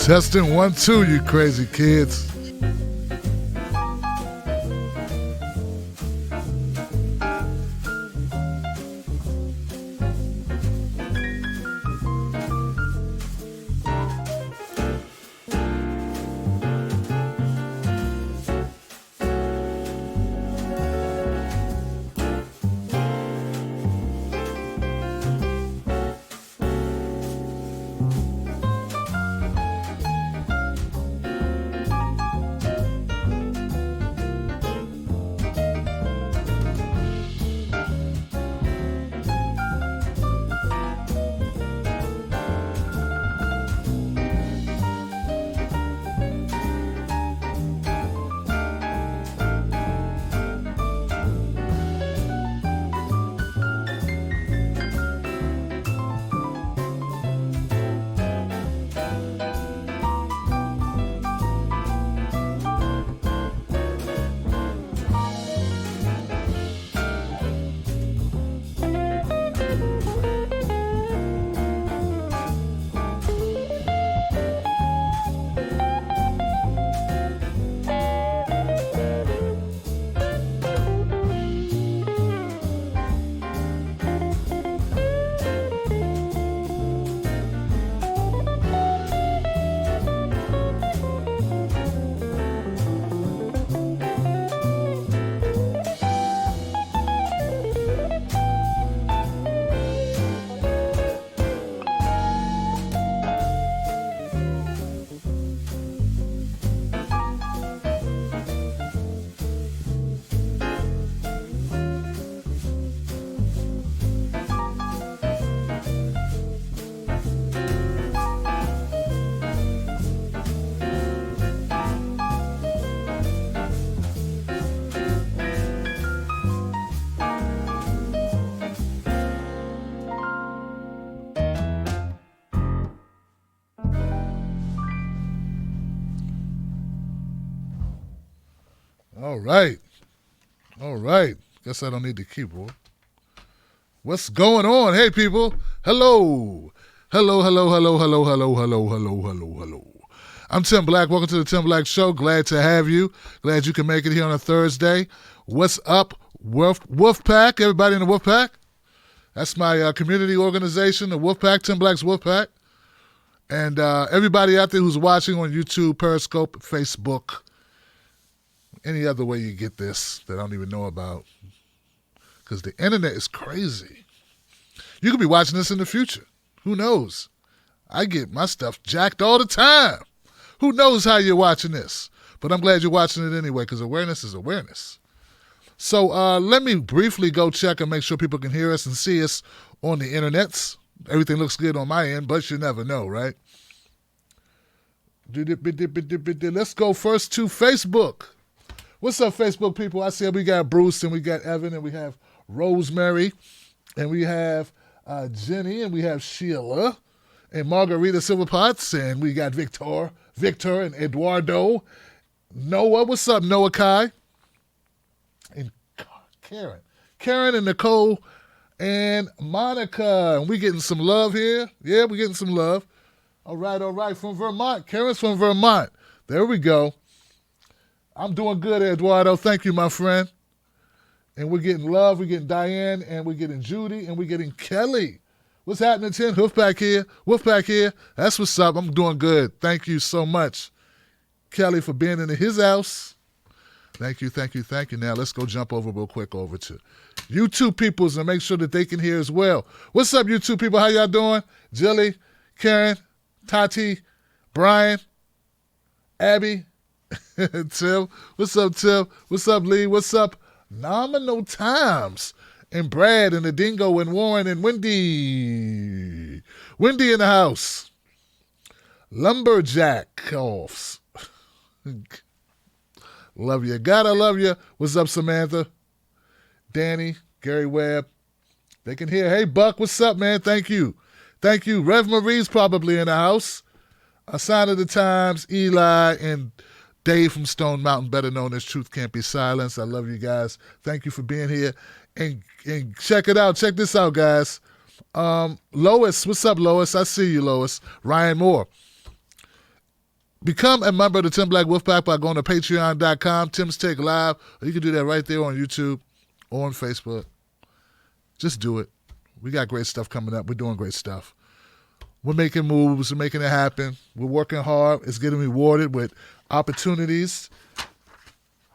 Testing 1, 2, you crazy kids. All right. Guess I don't need the keyboard. What's going on? Hey, people. Hello. Hello. I'm Tim Black. Welcome to the Tim Black Show. Glad to have you. Glad you can make it here on a Thursday. What's up, Wolfpack? Everybody in the Wolfpack? That's my community organization, the Wolfpack, Tim Black's Wolfpack. And everybody out there who's watching on YouTube, Periscope, Facebook, any other way you get this that I don't even know about, because the internet is crazy. You could be watching this in the future. Who knows? I get my stuff jacked all the time. Who knows how you're watching this? But I'm glad you're watching it anyway, because awareness is awareness. So let me briefly go check and make sure people can hear us and see us on the internets. Everything looks good on my end, but you never know, right? Let's go first to Facebook. What's up, Facebook people? I see we got Bruce and we got Evan and we have Rosemary and we have Jenny and we have Sheila and Margarita Silverpots and we got Victor and Eduardo. Noah, what's up, Noah Kai? And Karen and Nicole and Monica. And we getting some love here. Yeah, we getting some love. All right, from Vermont. Karen's from Vermont. There we go. I'm doing good, Eduardo. Thank you, my friend. And we're getting love. We're getting Diane, and we're getting Judy, and we're getting Kelly. What's happening, Tim? Wolfpack here. That's what's up. I'm doing good. Thank you so much, Kelly, for being in his house. Thank you. Now let's go jump over real quick over to YouTube peoples and make sure that they can hear as well. What's up, YouTube people? How y'all doing? Jilly, Karen, Tati, Brian, Abby, Tim. What's up, Tim? What's up, Lee? What's up, Nominal Times? And Brad and the Dingo and Warren and Wendy. Wendy in the house. Lumberjack offs. Love you. Gotta love you. What's up, Samantha? Danny, Gary Webb. They can hear. Hey, Buck, what's up, man? Thank you. Rev Marie's probably in the house. A Sign of the Times, Eli, and Dave from Stone Mountain, better known as Truth Can't Be Silenced. I love you guys. Thank you for being here. And check it out. Check this out, guys. Lois, what's up, Lois? I see you, Lois. Ryan Moore. Become a member of the Tim Black Wolfpack by going to patreon.com, Tim's Take Live, or you can do that right there on YouTube or on Facebook. Just do it. We got great stuff coming up. We're doing great stuff. We're making moves. We're making it happen. We're working hard. It's getting rewarded with opportunities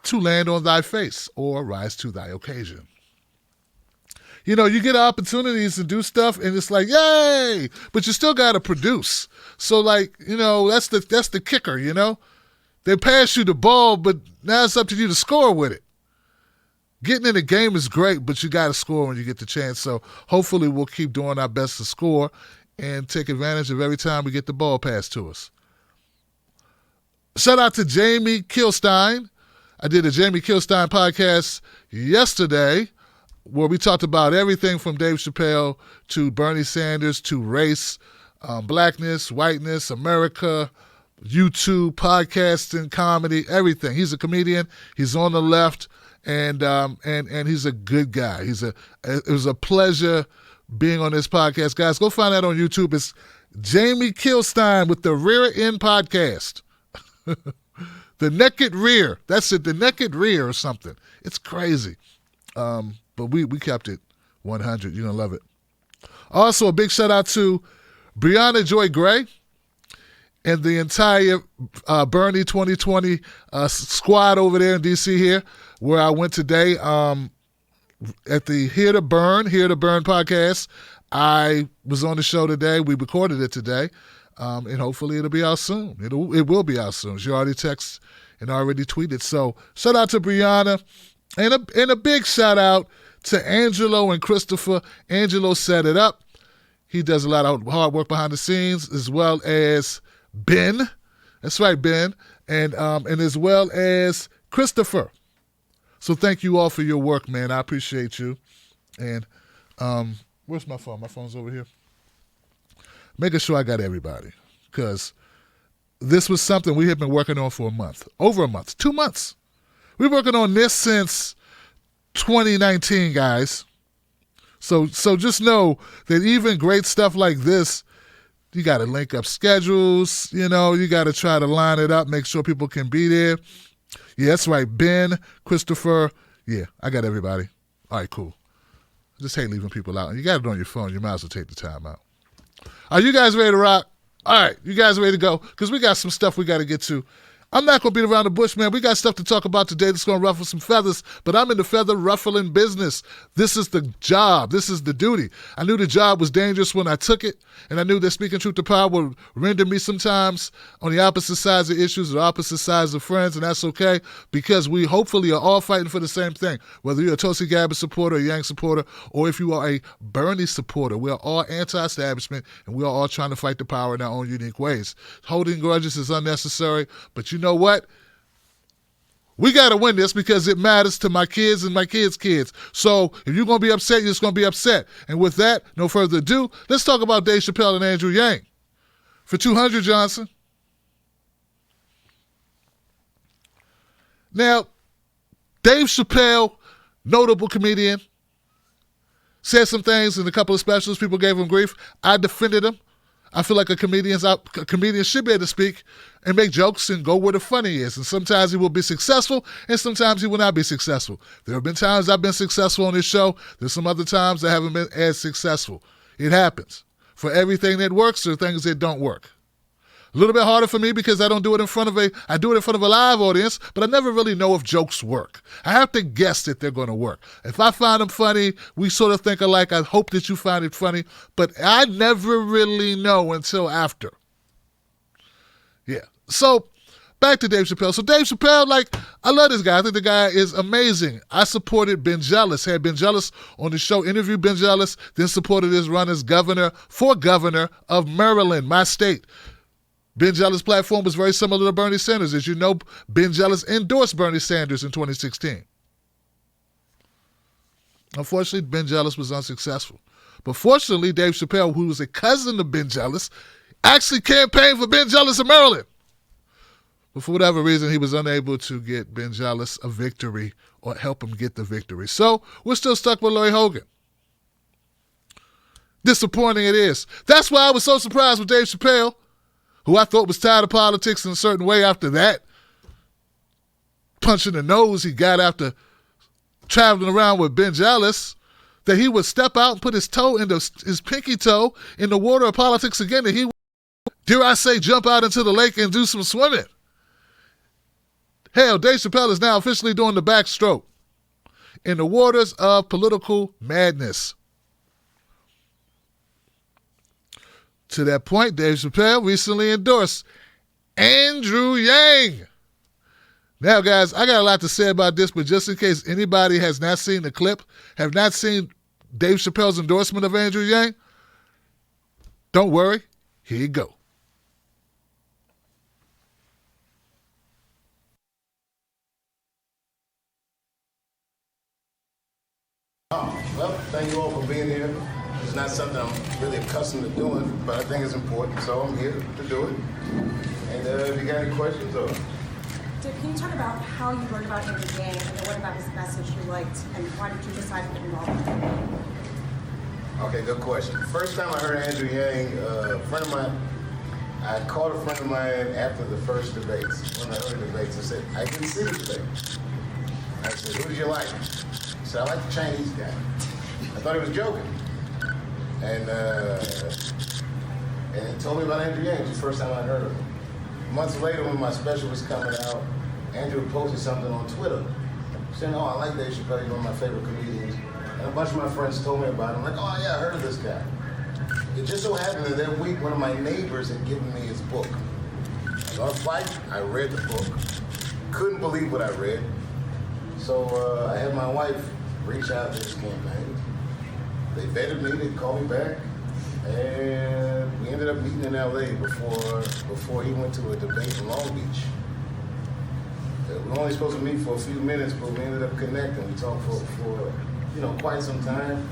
to land on thy face or rise to thy occasion. You know, you get opportunities to do stuff, and it's like, yay! But you still got to produce. So, like, you know, that's the kicker, you know? They pass you the ball, but now it's up to you to score with it. Getting in the game is great, but you got to score when you get the chance. So, hopefully, we'll keep doing our best to score and take advantage of every time we get the ball passed to us. Shout out to Jamie Kilstein. I did a Jamie Kilstein podcast yesterday, where we talked about everything from Dave Chappelle to Bernie Sanders to race, blackness, whiteness, America, YouTube, podcasting, comedy, everything. He's a comedian. He's on the left, and he's a good guy. It was a pleasure being on this podcast. Guys, go find that on YouTube. It's Jamie Kilstein with the Rear End Podcast. The Naked Rear. That's it, the Naked Rear or something. It's crazy. But we kept it 100. You're going to love it. Also, a big shout out to Brianna Joy Gray and the entire Bernie 2020 squad over there in D.C. here, where I went today at the Here to Burn podcast. I was on the show today. We recorded it today, and hopefully it'll be out soon. It will be out soon. She already texted and already tweeted. So shout out to Brianna, and a big shout out to Angelo and Christopher. Angelo set it up. He does a lot of hard work behind the scenes, as well as Ben. That's right, Ben. And as well as Christopher. So thank you all for your work, man. I appreciate you. And where's my phone? My phone's over here. Making sure I got everybody. Because this was something we had been working on for a month. Over a month. 2 months. We're working on this since 2019, guys. So just know that even great stuff like this, you got to link up schedules. You know, you got to try to line it up, make sure people can be there. Yeah, that's right. Ben, Christopher. Yeah, I got everybody. All right, cool. I just hate leaving people out. And you got it on your phone. You might as well take the time out. Are you guys ready to rock? All right, you guys ready to go? Because we got some stuff we got to get to. I'm not going to beat around the bush, man. We got stuff to talk about today that's going to ruffle some feathers, but I'm in the feather ruffling business. This is the job. This is the duty. I knew the job was dangerous when I took it, and I knew that speaking truth to power would render me sometimes on the opposite sides of issues, or opposite sides of friends, and that's okay, because we hopefully are all fighting for the same thing. Whether you're a Tulsi Gabbard supporter, a Yang supporter, or if you are a Bernie supporter, we are all anti-establishment, and we are all trying to fight the power in our own unique ways. Holding grudges is unnecessary, but you know what? We got to win this because it matters to my kids and my kids' kids. So if you're going to be upset, you're just going to be upset. And with that, no further ado, let's talk about Dave Chappelle and Andrew Yang. For 200, Johnson. Now, Dave Chappelle, notable comedian, said some things in a couple of specials. People gave him grief. I defended him. I feel like a comedian should be able to speak and make jokes and go where the funny is. And sometimes he will be successful, and sometimes he will not be successful. There have been times I've been successful on this show. There's some other times I haven't been as successful. It happens. For everything that works, there are things that don't work. A little bit harder for me because I do it in front of a live audience, but I never really know if jokes work. I have to guess that they're going to work. If I find them funny, we sort of think alike. I hope that you find it funny, but I never really know until after. Yeah. So back to Dave Chappelle. So Dave Chappelle, I love this guy. I think the guy is amazing. I supported Ben Jealous, had Ben Jealous on the show, interviewed Ben Jealous, then supported his run as governor of Maryland, my state. Ben Jealous' platform was very similar to Bernie Sanders. As you know, Ben Jealous endorsed Bernie Sanders in 2016. Unfortunately, Ben Jealous was unsuccessful. But fortunately, Dave Chappelle, who was a cousin of Ben Jealous, actually campaigned for Ben Jealous in Maryland. But for whatever reason, he was unable to get Ben Jealous a victory or help him get the victory. So we're still stuck with Larry Hogan. Disappointing it is. That's why I was so surprised with Dave Chappelle, who I thought was tired of politics in a certain way after that punch in the nose he got after traveling around with Ben Jealous, that he would step out and put his pinky toe in the water of politics again, and he would, dare I say, jump out into the lake and do some swimming. Hell, Dave Chappelle is now officially doing the backstroke in the waters of political madness. To that point, Dave Chappelle recently endorsed Andrew Yang. Now, guys, I got a lot to say about this, but just in case anybody has not seen the clip, have not seen Dave Chappelle's endorsement of Andrew Yang, don't worry, here you go. Well, thank you all for being here. It's not something I'm really accustomed to doing, but I think it's important, so I'm here to do it. And if you got any questions, or... Can you talk about how you learned about Andrew Yang and then what about his message you liked and why did you decide to get involved with him? Okay, good question. First time I heard Andrew Yang, a friend of mine, I called a friend of mine after the first debates, one of the early debates. I said, I didn't see the debate. I said, who did you like? He said, I like the Chinese guy. I thought he was joking. And he told me about Andrew Yang. It was the first time I heard of him. Months later, when my special was coming out, Andrew posted something on Twitter saying, oh, I like Dave Chappelle, he's one of my favorite comedians. And a bunch of my friends told me about him. I'm like, oh, yeah, I heard of this guy. It just so happened that that week, one of my neighbors had given me his book. I was on a flight, I read the book. Couldn't believe what I read. So I had my wife reach out to his campaign. They vetted me, they called me back. And we ended up meeting in LA before he went to a debate in Long Beach. We were only supposed to meet for a few minutes, but we ended up connecting. We talked for quite some time.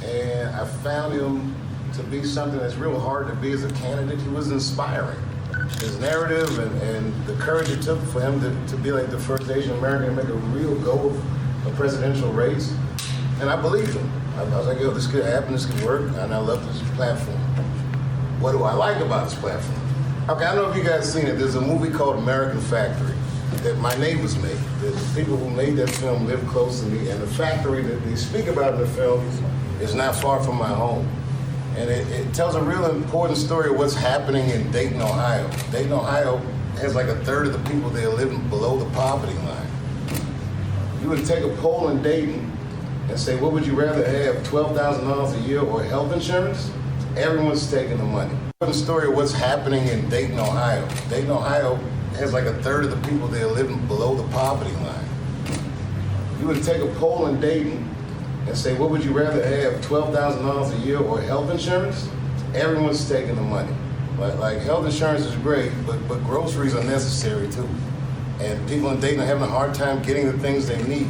And I found him to be something that's real hard to be as a candidate. He was inspiring. His narrative and the courage it took for him to be like the first Asian American and make a real go of a presidential race. And I believed him. I was like, yo, this could happen, this could work, and I love this platform. What do I like about this platform? Okay, I don't know if you guys seen it. There's a movie called American Factory that my neighbors made. The people who made that film live close to me, and the factory that they speak about in the film is not far from my home. And it tells a real important story of what's happening in Dayton, Ohio. Dayton, Ohio has like a third of the people there living below the poverty line. You would take a poll in Dayton and say, what would you rather have, $12,000 a year or health insurance? Everyone's taking the money. The story of what's happening in Dayton, Ohio. Dayton, Ohio has like a third of the people there living below the poverty line. You would take a poll in Dayton and say, what would you rather have, $12,000 a year or health insurance? Everyone's taking the money. Like health insurance is great, but groceries are necessary too. And people in Dayton are having a hard time getting the things they need.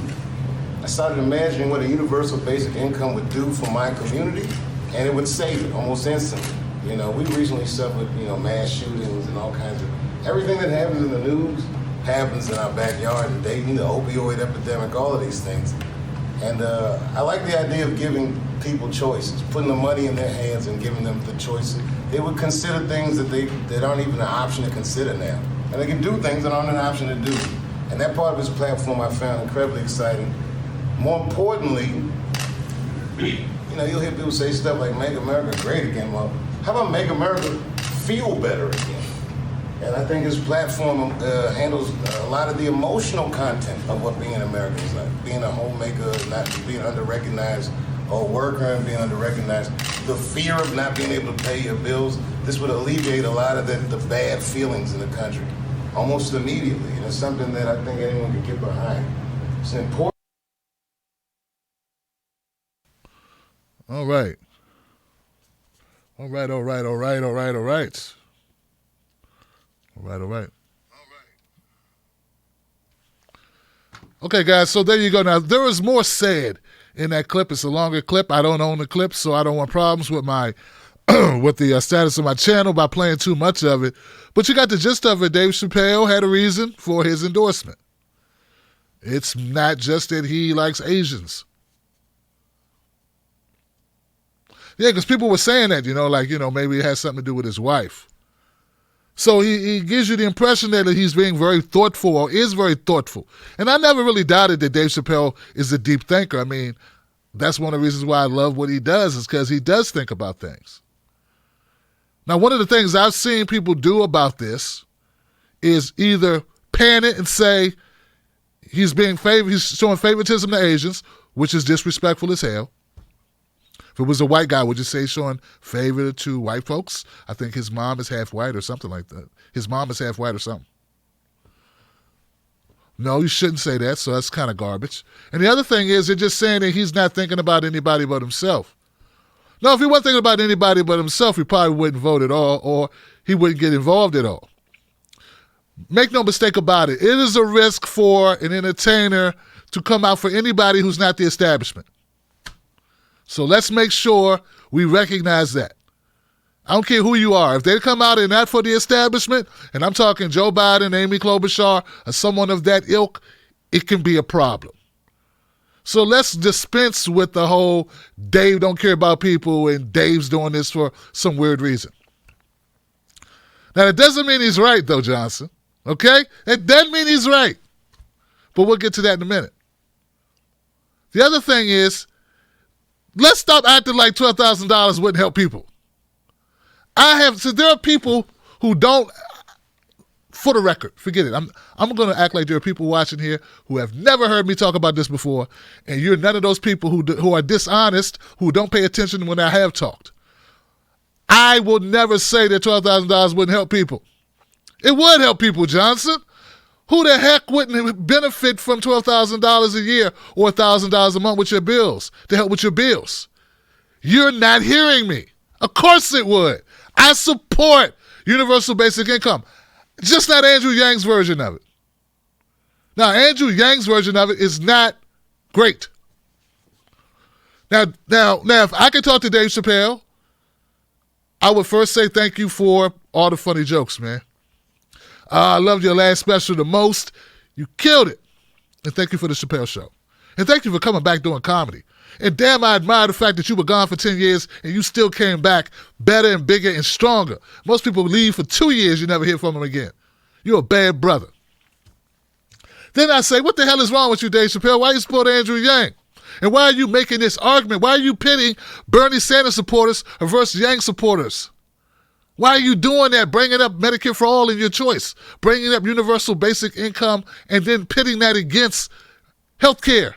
I started imagining what a universal basic income would do for my community, and it would save it almost instantly. We recently suffered, mass shootings and all kinds of, everything that happens in the news happens in our backyard in Dayton, the opioid epidemic, all of these things. And I like the idea of giving people choices, putting the money in their hands and giving them the choices. They would consider things that aren't even an option to consider now. And they can do things that aren't an option to do. And that part of this platform I found incredibly exciting. More importantly, you'll hear people say stuff like make America great again. Well, how about make America feel better again? And I think his platform handles a lot of the emotional content of what being an American is like. Being a homemaker, not being under-recognized, or a worker and being under-recognized. The fear of not being able to pay your bills. This would alleviate a lot of the bad feelings in the country almost immediately. And it's something that I think anyone can get behind. It's important. All right. All right. Okay, guys, so there you go. Now, there is more said in that clip. It's a longer clip. I don't own the clip, so I don't want problems with my with the status of my channel by playing too much of it. But you got the gist of it. Dave Chappelle had a reason for his endorsement. It's not just that he likes Asians. Yeah, because people were saying that, maybe it has something to do with his wife. So he gives you the impression that he's being very thoughtful or is very thoughtful. And I never really doubted that Dave Chappelle is a deep thinker. I mean, that's one of the reasons why I love what he does, is because he does think about things. Now, one of the things I've seen people do about this is either pan it and say he's showing favoritism to Asians, which is disrespectful as hell. If it was a white guy, would you say he's showing favor to white folks? I think his mom is half white or something like that. His mom is half white or something. No, you shouldn't say that, so that's kind of garbage. And the other thing is, they're just saying that he's not thinking about anybody but himself. No, if he wasn't thinking about anybody but himself, he probably wouldn't vote at all, or he wouldn't get involved at all. Make no mistake about it. It is a risk for an entertainer to come out for anybody who's not the establishment. So let's make sure we recognize that. I don't care who you are. If they come out and not for the establishment, and I'm talking Joe Biden, Amy Klobuchar, or someone of that ilk, it can be a problem. So let's dispense with the whole Dave don't care about people and Dave's doing this for some weird reason. Now, that doesn't mean he's right, though, Johnson. Okay? It doesn't mean he's right. But we'll get to that in a minute. The other thing is, let's stop acting like $12,000 wouldn't help people. So there are people who don't, for the record, forget it. I'm going to act like there are people watching here who have never heard me talk about this before, and you're none of those people who are dishonest, who don't pay attention when I have talked. I will never say that $12,000 wouldn't help people. It would help people, Johnson. Who the heck wouldn't benefit from $12,000 a year or $1,000 a month with your bills, to help with your bills? You're not hearing me. Of course it would. I support universal basic income. Just not Andrew Yang's version of it. Now, Andrew Yang's version of it is not great. Now, if I could talk to Dave Chappelle, I would first say thank you for all the funny jokes, man. I loved your last special the most. You killed it. And thank you for the Chappelle Show. And thank you for coming back doing comedy. And damn, I admire the fact that you were gone for 10 years and you still came back better and bigger and stronger. Most people leave for 2 years, you never hear from them again. You're a bad brother. Then I say, what the hell is wrong with you, Dave Chappelle? Why are you supporting Andrew Yang? And why are you making this argument? Why are you pitting Bernie Sanders supporters versus Yang supporters? Why are you doing that, bringing up Medicare for All in your choice, bringing up universal basic income, and then pitting that against health care?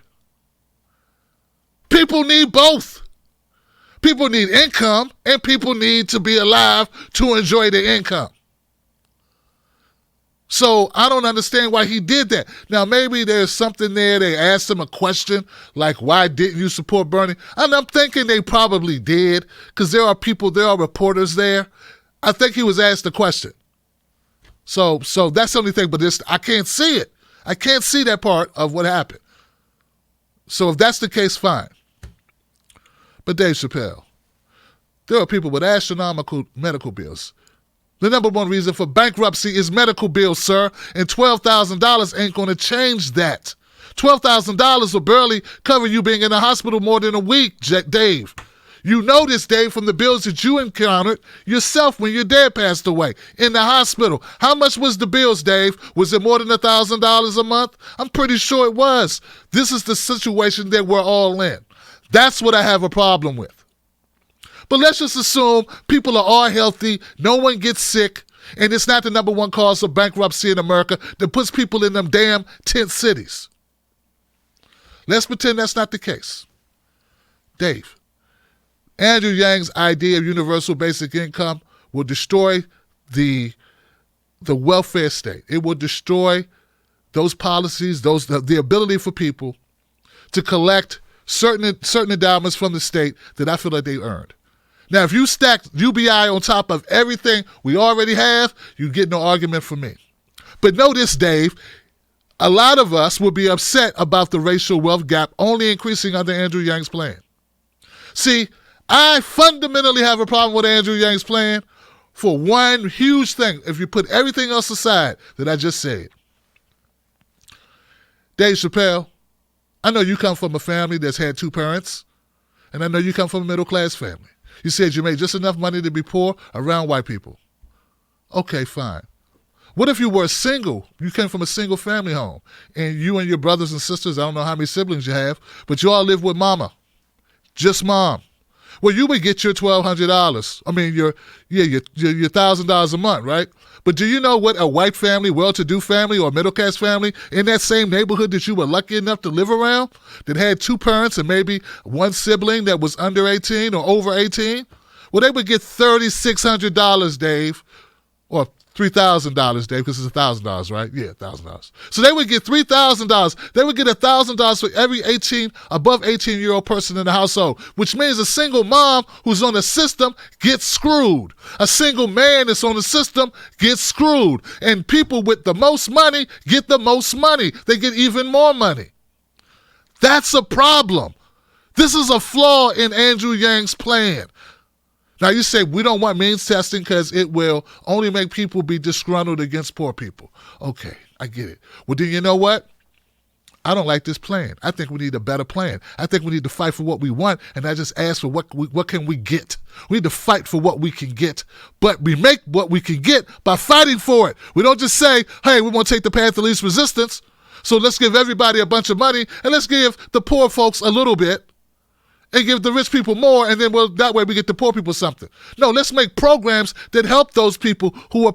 People need both. People need income, and people need to be alive to enjoy their income. So I don't understand why he did that. Now, maybe there's something there. They asked him a question like, why didn't you support Bernie? And I'm thinking they probably did, because there are reporters there. I think he was asked a question. So that's the only thing, but I can't see it. I can't see that part of what happened. So if that's the case, fine. But Dave Chappelle, there are people with astronomical medical bills. The number one reason for bankruptcy is medical bills, sir, and $12,000 ain't going to change that. $12,000 will barely cover you being in the hospital more than a week, Dave. You know this, Dave, from the bills that you encountered yourself when your dad passed away in the hospital. How much was the bills, Dave? Was it more than $1,000 a month? I'm pretty sure it was. This is the situation that we're all in. That's what I have a problem with. But let's just assume people are all healthy, no one gets sick, and it's not the number one cause of bankruptcy in America that puts people in them damn tent cities. Let's pretend that's not the case. Dave, Andrew Yang's idea of universal basic income will destroy the welfare state. It will destroy those policies, the ability for people to collect certain endowments from the state that I feel like they earned. Now, if you stack UBI on top of everything we already have, you get no argument from me. But notice, Dave, a lot of us will be upset about the racial wealth gap only increasing under Andrew Yang's plan. See, I fundamentally have a problem with Andrew Yang's plan for one huge thing, if you put everything else aside that I just said. Dave Chappelle, I know you come from a family that's had two parents, and I know you come from a middle-class family. You said you made just enough money to be poor around white people. Okay, fine. What if you were single? You came from a single family home, and you and your brothers and sisters, I don't know how many siblings you have, but you all live with mama, just mom. Well, you would get your $1,200. I mean, your $1,000 a month, right? But do you know what a white family, well-to-do family, or middle-class family in that same neighborhood that you were lucky enough to live around, that had two parents and maybe one sibling that was under 18 or over 18? Well, they would get $3,600, Dave, or $3,000, Dave, because it's $1,000, right? Yeah, $1,000. So they would get $3,000. They would get $1,000 for every above 18-year-old person in the household, which means a single mom who's on the system gets screwed. A single man that's on the system gets screwed. And people with the most money get the most money. They get even more money. That's a problem. This is a flaw in Andrew Yang's plan. Now, you say we don't want means testing because it will only make people be disgruntled against poor people. Okay, I get it. Well, then you know what? I don't like this plan. I think we need a better plan. I think we need to fight for what we want, and I just ask for what can we get. We need to fight for what we can get, but we make what we can get by fighting for it. We don't just say, hey, we want to take the path of least resistance, so let's give everybody a bunch of money, and let's give the poor folks a little bit, and give the rich people more, and then that way we get the poor people something. No, let's make programs that help those people who are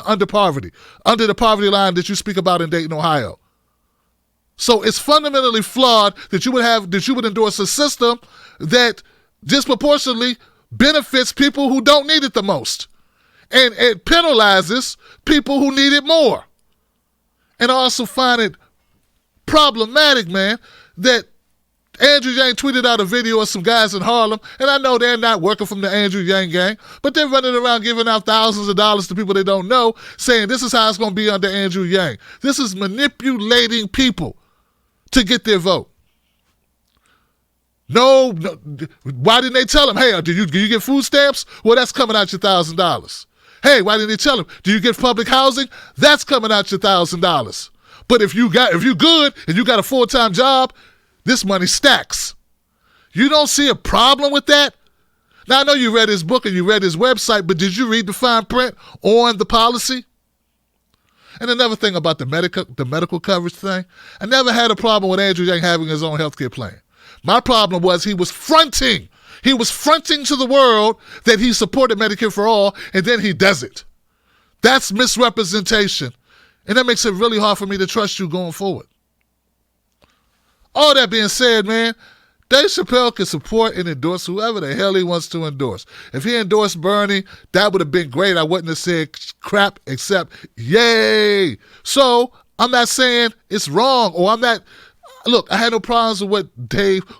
under the poverty line that you speak about in Dayton, Ohio. So it's fundamentally flawed that you would endorse a system that disproportionately benefits people who don't need it the most, and it penalizes people who need it more. And I also find it problematic, man, that Andrew Yang tweeted out a video of some guys in Harlem, and I know they're not working from the Andrew Yang gang, but they're running around giving out thousands of dollars to people they don't know, saying this is how it's going to be under Andrew Yang. This is manipulating people to get their vote. No, why didn't they tell him, hey, do you get food stamps? Well, that's coming out your $1,000. Hey, why didn't they tell him, do you get public housing? That's coming out your $1,000. But if you good and you got a full-time job, this money stacks. You don't see a problem with that? Now, I know you read his book and you read his website, but did you read the fine print on the policy? And another thing about the medical coverage thing, I never had a problem with Andrew Yang having his own health care plan. My problem was he was fronting. He was fronting to the world that he supported Medicare for all, and then he does it. That's misrepresentation. And that makes it really hard for me to trust you going forward. All that being said, man, Dave Chappelle can support and endorse whoever the hell he wants to endorse. If he endorsed Bernie, that would have been great. I wouldn't have said crap except yay. So I'm not saying it's wrong, or I'm not. Look, I had no problems with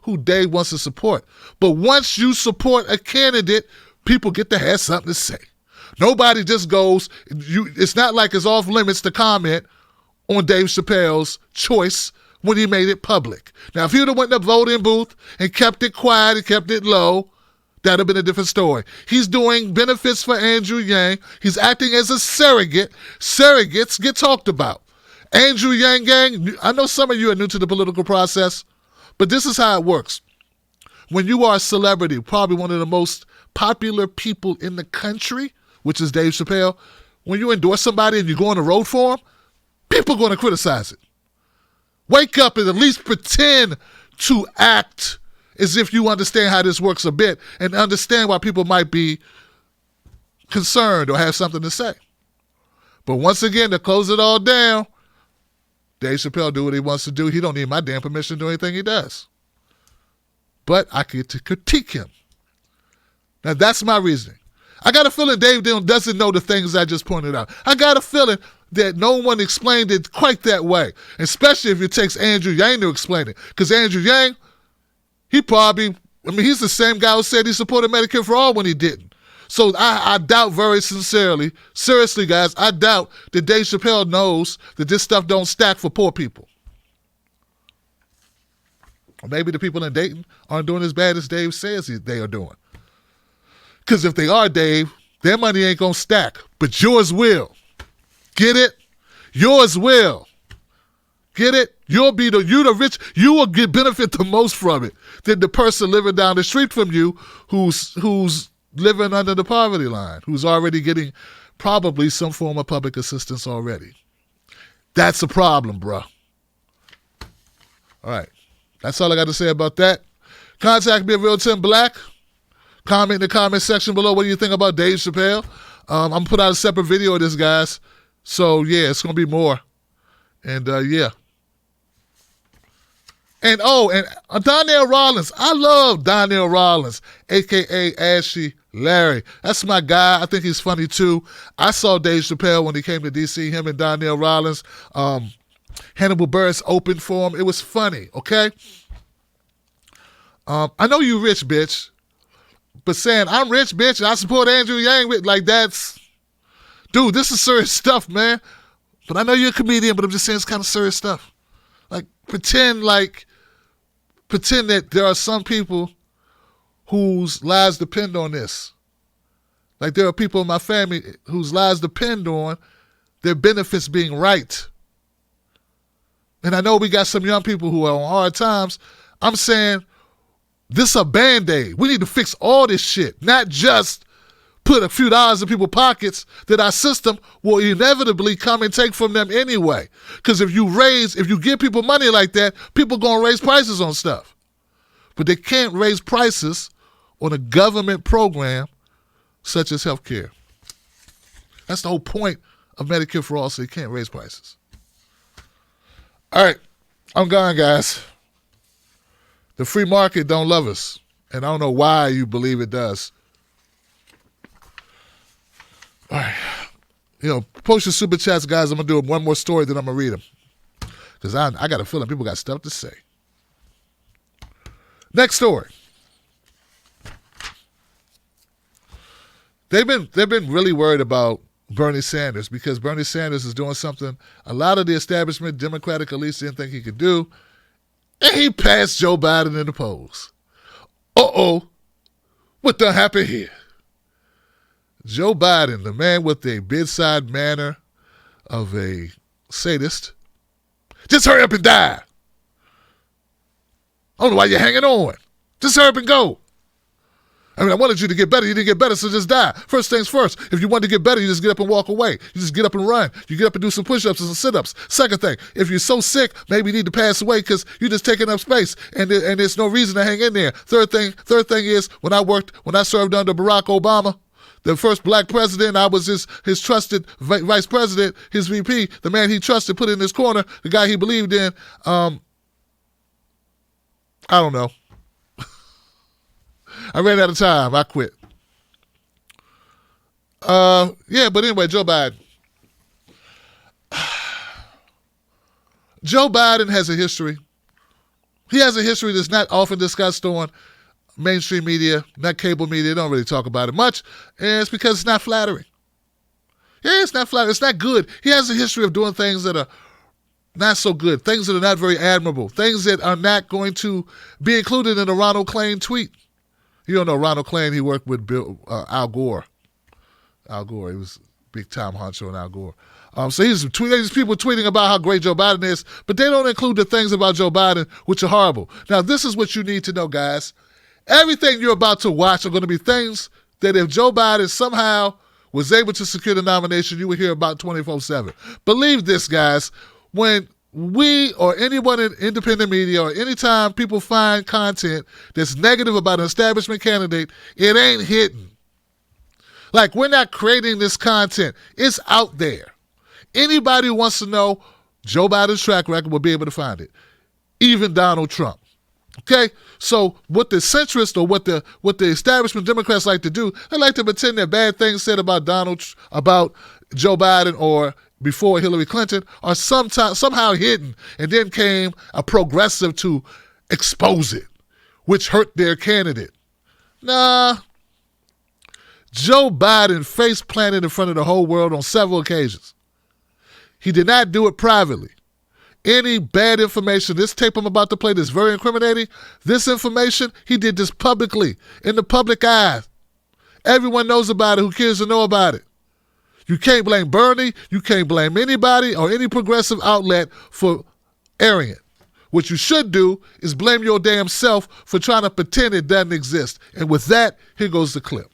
who Dave wants to support. But once you support a candidate, people get to have something to say. Nobody just goes. It's not like it's off limits to comment on Dave Chappelle's choice when he made it public. Now, if he would have went in the voting booth and kept it quiet and kept it low, that would have been a different story. He's doing benefits for Andrew Yang. He's acting as a surrogate. Surrogates get talked about. Andrew Yang gang, I know some of you are new to the political process, but this is how it works. When you are a celebrity, probably one of the most popular people in the country, which is Dave Chappelle, when you endorse somebody and you go on the road for them, people are going to criticize it. Wake up and at least pretend to act as if you understand how this works a bit and understand why people might be concerned or have something to say. But once again, to close it all down, Dave Chappelle do what he wants to do. He don't need my damn permission to do anything he does. But I get to critique him. Now, that's my reasoning. I got a feeling Dave doesn't know the things I just pointed out. I got a feeling that no one explained it quite that way, especially if it takes Andrew Yang to explain it. Because Andrew Yang, he's the same guy who said he supported Medicare for all when he didn't. So I doubt very seriously, guys, I doubt that Dave Chappelle knows that this stuff don't stack for poor people. Or maybe the people in Dayton aren't doing as bad as Dave says they are doing. Because if they are, Dave, their money ain't going to stack, but yours will. Get it? Yours will. Get it? You the rich, you will benefit the most from it than the person living down the street from you who's living under the poverty line, who's already getting probably some form of public assistance already. That's a problem, bruh. All right. That's all I got to say about that. Contact me at Real Tim Black. Comment in the comment section below what do you think about Dave Chappelle. I'm going to put out a separate video of this, guys. So, yeah, it's going to be more. And, yeah. And Donnell Rollins. I love Donnell Rollins, a.k.a. Ashy Larry. That's my guy. I think he's funny, too. I saw Dave Chappelle when he came to D.C., him and Donnell Rollins. Hannibal Buress opened for him. It was funny, okay? I know you rich, bitch. But saying, I'm rich, bitch, and I support Andrew Yang, like that's... Dude, this is serious stuff, man. But I know you're a comedian, but I'm just saying it's kind of serious stuff. Like, pretend that there are some people whose lives depend on this. Like there are people in my family whose lives depend on their benefits being right. And I know we got some young people who are on hard times. I'm saying this is a Band-Aid. We need to fix all this shit, not just put a few dollars in people's pockets that our system will inevitably come and take from them anyway. Because if you give people money like that, people going to raise prices on stuff. But they can't raise prices on a government program such as health care. That's the whole point of Medicare for All, so you can't raise prices. All right, I'm gone, guys. The free market don't love us, and I don't know why you believe it does. All right. Post your super chats, guys. I'm going to do one more story, then I'm going to read them. Because I got a feeling people got stuff to say. Next story. They've been really worried about Bernie Sanders because Bernie Sanders is doing something a lot of the establishment Democratic elites didn't think he could do. And he passed Joe Biden in the polls. Uh-oh. What done happened here? Joe Biden, the man with a bedside manner of a sadist, just hurry up and die. I don't know why you're hanging on. Just hurry up and go. I wanted you to get better. You didn't get better, so just die. First things first. If you want to get better, you just get up and walk away. You just get up and run. You get up and do some push-ups and some sit-ups. Second thing, if you're so sick, maybe you need to pass away because you're just taking up space and there's no reason to hang in there. Third thing is when I served under Barack Obama, the first black president, I was his trusted vice president, his VP, the man he trusted, put in his corner, the guy he believed in. I don't know. I ran out of time. I quit. But anyway, Joe Biden. Joe Biden has a history. He has a history that's not often discussed on mainstream media, not cable media. They don't really talk about it much. And it's because it's not flattering. Yeah, it's not flattering. It's not good. He has a history of doing things that are not so good, things that are not very admirable, things that are not going to be included in a Ronald Klain tweet. You don't know Ronald Klain, he worked with Al Gore. Al Gore, he was big time honcho in Al Gore. So these people tweeting about how great Joe Biden is, but they don't include the things about Joe Biden which are horrible. Now, this is what you need to know, guys. Everything you're about to watch are going to be things that if Joe Biden somehow was able to secure the nomination, you would hear about 24/7. Believe this, guys. When we or anyone in independent media or anytime people find content that's negative about an establishment candidate, it ain't hidden. Like, we're not creating this content. It's out there. Anybody who wants to know Joe Biden's track record will be able to find it. Even Donald Trump. Okay? So what the centrists or what the establishment Democrats like to do, they like to pretend that bad things said about Joe Biden or before Hillary Clinton are somehow hidden, and then came a progressive to expose it, which hurt their candidate. Nah. Joe Biden face planted in front of the whole world on several occasions. He did not do it privately. Any bad information, this tape I'm about to play that's very incriminating, this information, he did this publicly, in the public eye. Everyone knows about it who cares to know about it. You can't blame Bernie, you can't blame anybody or any progressive outlet for airing it. What you should do is blame your damn self for trying to pretend it doesn't exist. And with that, here goes the clip.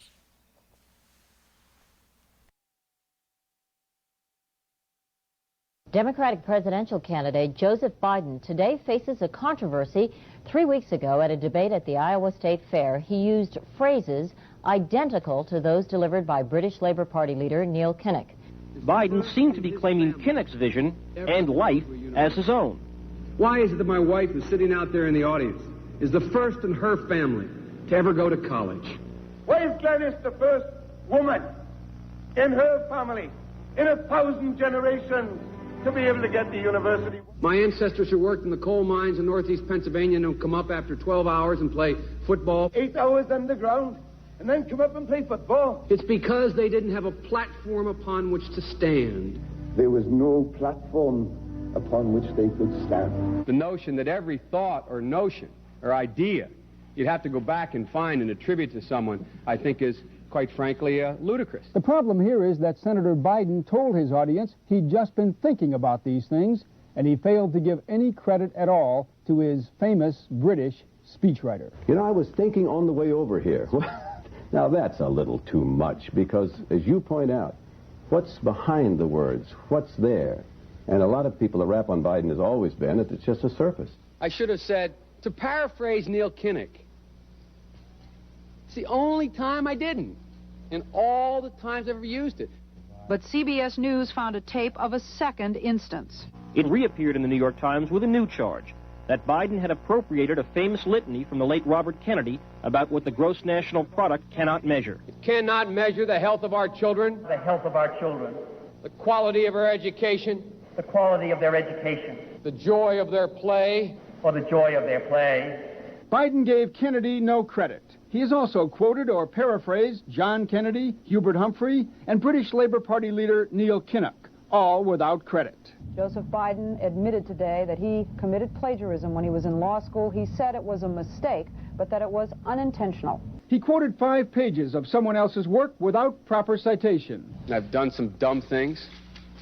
Democratic presidential candidate Joseph Biden today faces a controversy. 3 weeks ago at a debate at the Iowa State Fair, he used phrases identical to those delivered by British Labour Party leader Neil Kinnock. Biden seemed to be claiming Kinnock's vision and life as his own. Why is it that my wife, who's sitting out there in the audience, is the first in her family to ever go to college? Why is Gladys the first woman in her family in 1,000 generations to be able to get to university? My ancestors who worked in the coal mines in northeast Pennsylvania don't come up after 12 hours and play football. 8 hours underground and then come up and play football. It's because they didn't have a platform upon which to stand. There was no platform upon which they could stand. The notion that every thought or notion or idea you'd have to go back and find and attribute to someone, I think is, quite frankly, ludicrous. The problem here is that Senator Biden told his audience he'd just been thinking about these things, and he failed to give any credit at all to his famous British speechwriter. You know, I was thinking on the way over here. Now that's a little too much, because as you point out, what's behind the words? What's there? And a lot of people, the rap on Biden has always been that it's just a surface. I should have said, to paraphrase Neil Kinnock, it's the only time I didn't, and all the times I've ever used it. But CBS News found a tape of a second instance. It reappeared in the New York Times with a new charge, that Biden had appropriated a famous litany from the late Robert Kennedy about what the gross national product cannot measure. It cannot measure the health of our children, The health of our children, the quality of our education, the quality of their education, the joy of their play. or the joy of their play. Biden gave Kennedy no credit. He has also quoted or paraphrased John Kennedy, Hubert Humphrey, and British Labour Party leader Neil Kinnock, all without credit. Joseph Biden admitted today that he committed plagiarism when he was in law school. He said it was a mistake, but that it was unintentional. He quoted 5 pages of someone else's work without proper citation. I've done some dumb things,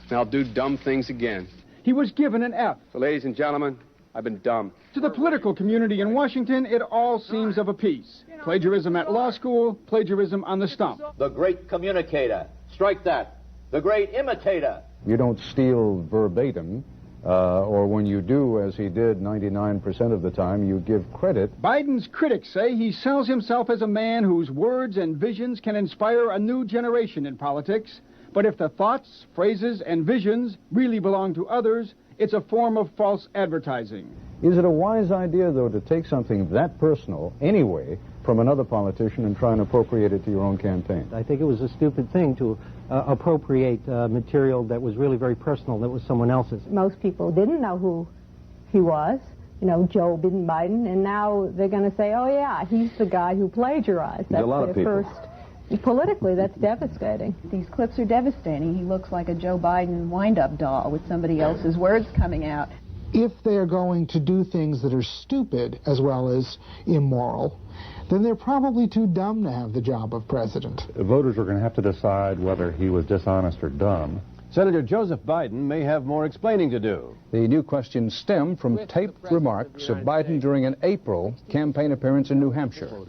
and I'll do dumb things again. He was given an F. So, ladies and gentlemen, I've been dumb. To the political community in Washington, it all seems of a piece. Plagiarism at law school, plagiarism on the stump. The great communicator. Strike that. The great imitator. You don't steal verbatim, or when you do, as he did 99% of the time, you give credit. Biden's critics say he sells himself as a man whose words and visions can inspire a new generation in politics. But if the thoughts, phrases, and visions really belong to others, it's a form of false advertising. Is it a wise idea, though, to take something that personal, anyway, from another politician and try and appropriate it to your own campaign? I think it was a stupid thing to appropriate material that was really very personal, that was someone else's. Most people didn't know who he was, Joe Biden, and now they're going to say, oh, yeah, he's the guy who plagiarized. That's a lot of people. Politically, that's devastating. These clips are devastating. He looks like a Joe Biden wind-up doll with somebody else's words coming out. If they're going to do things that are stupid as well as immoral, then they're probably too dumb to have the job of president. Voters are going to have to decide whether he was dishonest or dumb. Senator Joseph Biden may have more explaining to do. The new questions stem from taped remarks of Biden during an April campaign appearance in New Hampshire.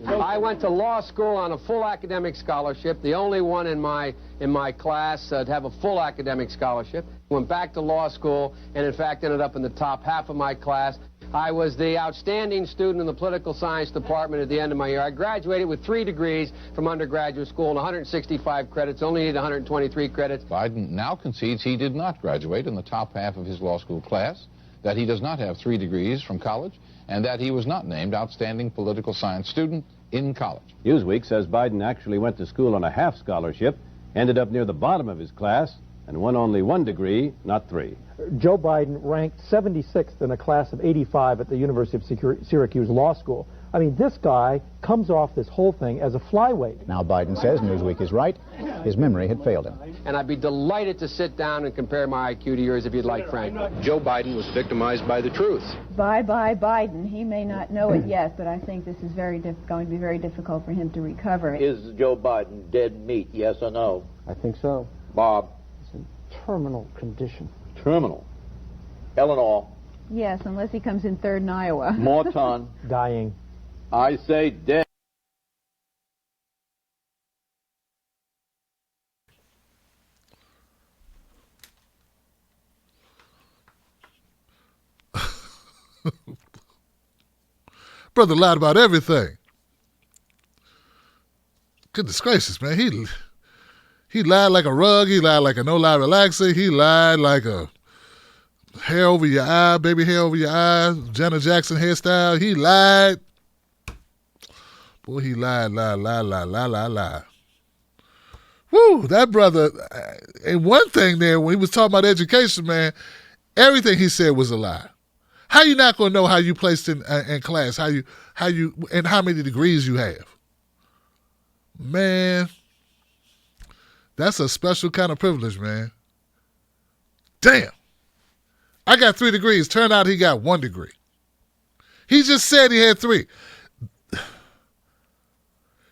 I went to law school on a full academic scholarship, the only one in my class to have a full academic scholarship. Went back to law school and, in fact, ended up in the top half of my class. I was the outstanding student in the political science department at the end of my year. I graduated with 3 degrees from undergraduate school and 165 credits, only needed 123 credits. Biden now concedes he did not graduate in the top half of his law school class, that he does not have 3 degrees from college, and that he was not named outstanding political science student in college. Newsweek says Biden actually went to school on a half scholarship, ended up near the bottom of his class, and won only 1 degree, not 3. Joe Biden ranked 76th in a class of 85 at the University of Syracuse Law School. I mean, this guy comes off this whole thing as a flyweight. Now Biden says Newsweek is right. His memory had failed him. And I'd be delighted to sit down and compare my IQ to yours if you'd like, Frank. Joe Biden was victimized by the truth. Bye-bye Biden. He may not know it yet, but I think this is going to be very difficult for him to recover. Is Joe Biden dead meat, yes or no? I think so. Bob? It's in terminal condition. Terminal. Eleanor? Yes, unless he comes in third in Iowa. Morton? Dying. I say dead. Brother lied about everything. Goodness gracious, man. He lied like a rug. He lied like a no-lie relaxer. He lied like a hair over your eye, baby hair over your eye, Janet Jackson hairstyle. He lied. Boy, he lied. Woo, that brother, and one thing there, when he was talking about education, man, everything he said was a lie. How you not going to know how you placed in class, how you, and how many degrees you have? Man, that's a special kind of privilege, man. Damn. I got 3 degrees. Turned out he got 1 degree. He just said he had 3.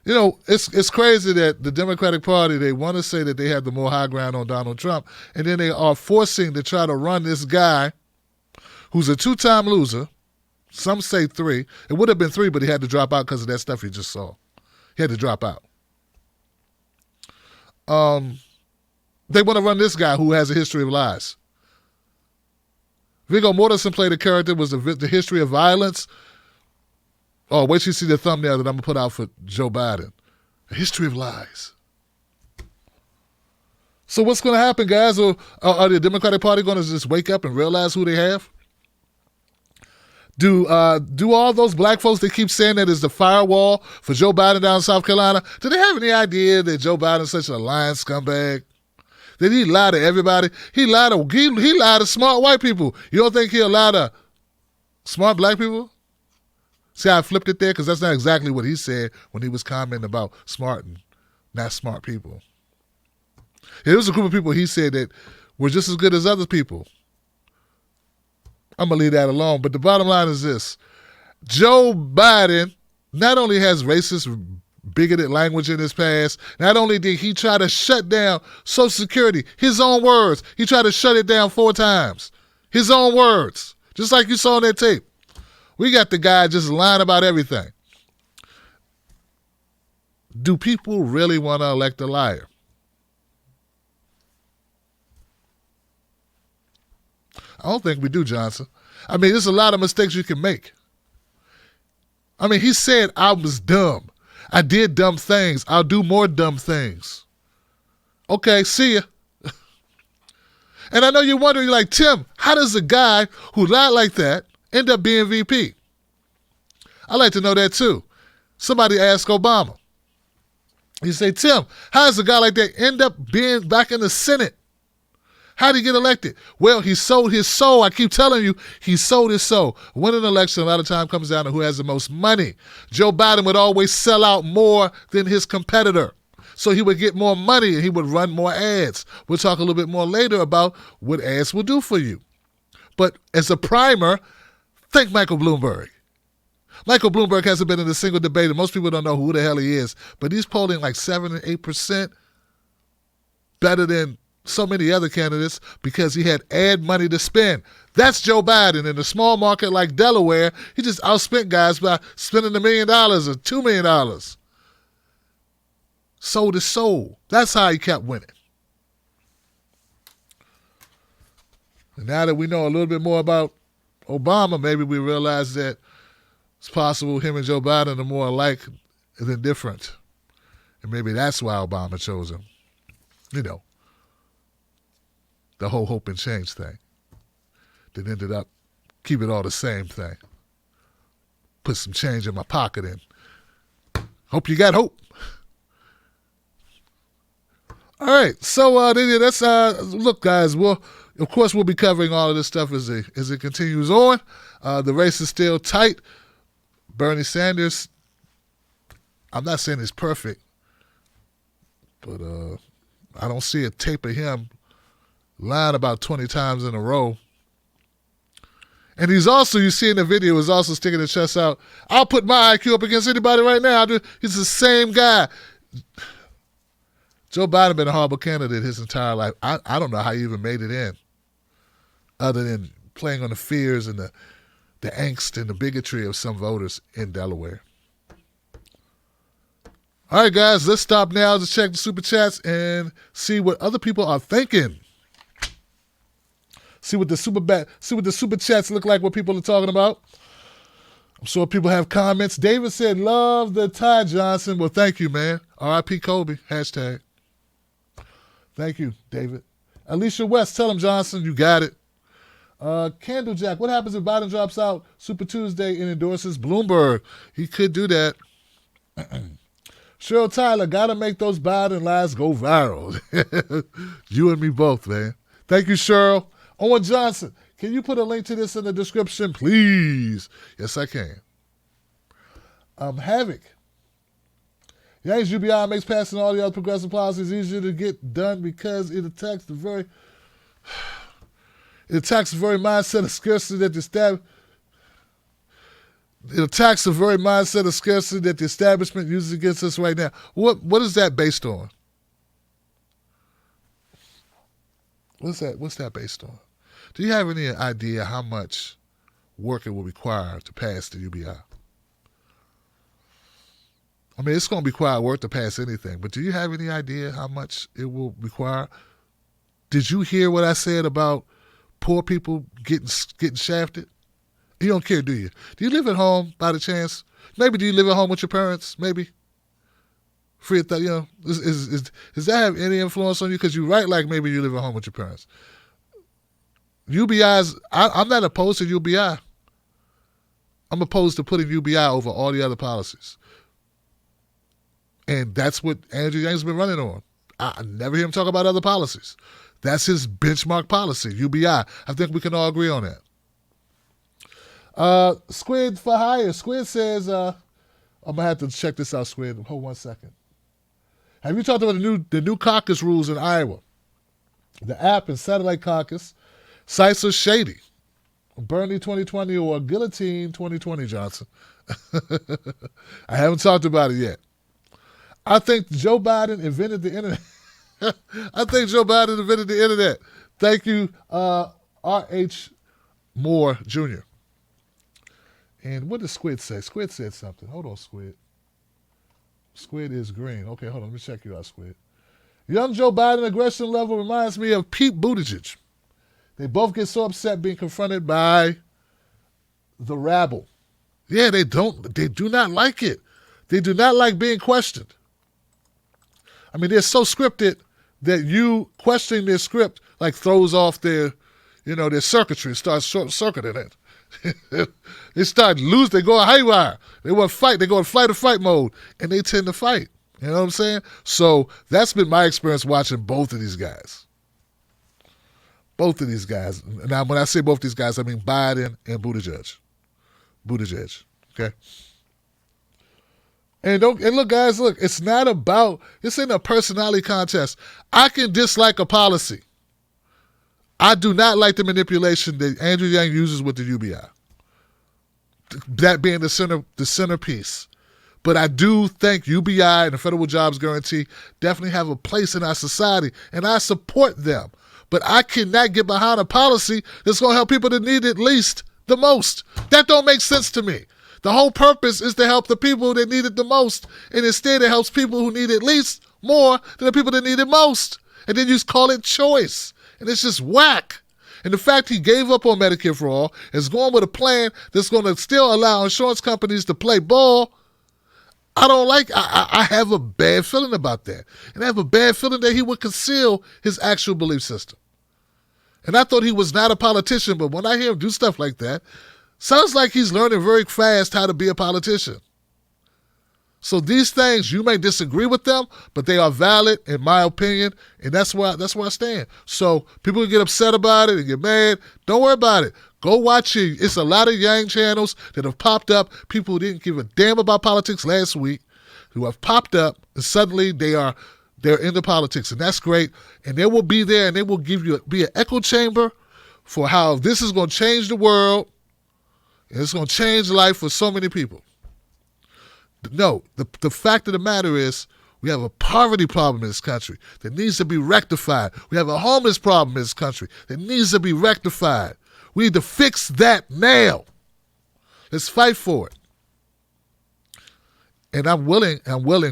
You know, it's crazy that the Democratic Party, they want to say that they have the more high ground on Donald Trump, and then they are forcing to try to run this guy who's a 2-time loser. Some say 3. It would have been 3, but he had to drop out because of that stuff he just saw. He had to drop out. They want to run this guy who has a history of lies. Viggo Mortensen played a character, was the history of violence. Oh, wait till you see the thumbnail that I'm going to put out for Joe Biden. A history of lies. So what's going to happen, guys? Are the Democratic Party going to just wake up and realize who they have? Do all those black folks that keep saying that is the firewall for Joe Biden down in South Carolina, do they have any idea that Joe Biden is such a lying scumbag? Did he lie to everybody? He lied to smart white people. You don't think he'll lie to smart black people? See how I flipped it there? Because that's not exactly what he said when he was commenting about smart and not smart people. There was a group of people he said that were just as good as other people. I'm going to leave that alone. But the bottom line is this. Joe Biden not only has racist, bigoted language in his past, not only did he try to shut down Social Security, his own words, he tried to shut it down 4 times. His own words. Just like you saw on that tape. We got the guy just lying about everything. Do people really want to elect a liar? I don't think we do, Johnson. I mean, there's a lot of mistakes you can make. I mean, he said, I was dumb. I did dumb things. I'll do more dumb things. Okay, see ya. And I know you're wondering, like, Tim, how does a guy who lied like that end up being VP? I'd like to know that too. Somebody asked Obama. You say, Tim, how does a guy like that end up being back in the Senate? How did he get elected? Well, he sold his soul. I keep telling you, he sold his soul. Winning an election, a lot of time comes down to who has the most money. Joe Biden would always sell out more than his competitor. So he would get more money and he would run more ads. We'll talk a little bit more later about what ads will do for you. But as a primer, think Michael Bloomberg. Michael Bloomberg hasn't been in a single debate, and most people don't know who the hell he is, but he's polling like 7 and 8% better than so many other candidates because he had ad money to spend. That's Joe Biden. In a small market like Delaware, he just outspent guys by spending $1 million or $2 million. Sold his soul. That's how he kept winning. And now that we know a little bit more about Obama, maybe we realize that it's possible him and Joe Biden are more alike than different. And maybe that's why Obama chose him. You know, the whole hope and change thing that ended up keep it all the same thing. Put some change in my pocket and hope you got hope. All right, so that's look, guys. Of course, we'll be covering all of this stuff as it continues on. The race is still tight. Bernie Sanders, I'm not saying he's perfect, but I don't see a tape of him lying about 20 times in a row. And he's also, you see in the video, is also sticking his chest out. I'll put my IQ up against anybody right now. He's the same guy. Joe Biden been a horrible candidate his entire life. I don't know how he even made it in, other than playing on the fears and the angst and the bigotry of some voters in Delaware. All right, guys, let's stop now to check the Super Chats and see what other people are thinking. See what the Super Chats look like, what people are talking about. I'm sure people have comments. David said, love the Ty Johnson. Well, thank you, man. R.I.P. Kobe, hashtag. Thank you, David. Alicia West, tell him, Johnson, you got it. Candlejack, what happens if Biden drops out Super Tuesday and endorses Bloomberg? He could do that. Cheryl Tyler, gotta make those Biden lies go viral. You and me both, man. Thank you, Cheryl. Owen Johnson, can you put a link to this in the description, please? Yes, I can. Havoc. Yankees UBI makes passing all the other progressive policies easier to get done because it attacks the very mindset of scarcity that the establishment uses against us right now. What is that based on? What's that based on? Do you have any idea how much work it will require to pass the UBI? I mean, it's going to require work to pass anything, but do you have any idea how much it will require? Did you hear what I said about poor people getting shafted? You don't care, do you? Do you live at home by the chance? Maybe do you live at home with your parents? Maybe. Free of thought, does that have any influence on you? Because you write like maybe you live at home with your parents. UBIs, I'm not opposed to UBI. I'm opposed to putting UBI over all the other policies. And that's what Andrew Yang's been running on. I never hear him talk about other policies. That's his benchmark policy, UBI. I think we can all agree on that. Squid for hire. Squid says, I'm going to have to check this out, Squid. Hold 1 second. Have you talked about the new caucus rules in Iowa? The app and satellite caucus sites are shady. Bernie 2020 or Guillotine 2020, Johnson. I haven't talked about it yet. I think Joe Biden invented the internet. Thank you, R.H. Moore Jr. And what did Squid say? Squid said something. Hold on, Squid. Squid is green. Okay, hold on. Let me check you out, Squid. Young Joe Biden aggression level reminds me of Pete Buttigieg. They both get so upset being confronted by the rabble. Yeah, they do not like it. They do not like being questioned. I mean, they're so scripted that you questioning their script like throws off their circuitry, starts short-circuiting it. They start losing, they go haywire. They want to fight, they go in fight or fight mode, and they tend to fight. You know what I'm saying? So that's been my experience watching both of these guys. Both of these guys. Now, when I say both these guys, I mean Biden and Buttigieg. Okay? And look, guys, it's not about, this ain't a personality contest. I can dislike a policy. I do not like the manipulation that Andrew Yang uses with the UBI. That being the centerpiece. But I do think UBI and the Federal Jobs Guarantee definitely have a place in our society, and I support them. But I cannot get behind a policy that's going to help people that need it least the most. That don't make sense to me. The whole purpose is to help the people that need it the most, and instead it helps people who need it least more than the people that need it most. And then you just call it choice. And it's just whack. And the fact he gave up on Medicare for All is going with a plan that's going to still allow insurance companies to play ball. I don't like, I have a bad feeling about that. And I have a bad feeling that he would conceal his actual belief system. And I thought he was not a politician, but when I hear him do stuff like that, sounds like he's learning very fast how to be a politician. So these things, you may disagree with them, but they are valid in my opinion, and that's where I stand. So people can get upset about it and get mad. Don't worry about it. Go watch it. It's a lot of Yang channels that have popped up. People who didn't give a damn about politics last week, who have popped up, and suddenly they're into politics, and that's great. And they will be there, and they will be an echo chamber for how this is going to change the world, and it's going to change life for so many people. No, the fact of the matter is we have a poverty problem in this country that needs to be rectified. We have a homeless problem in this country that needs to be rectified. We need to fix that now. Let's fight for it. And I'm willing,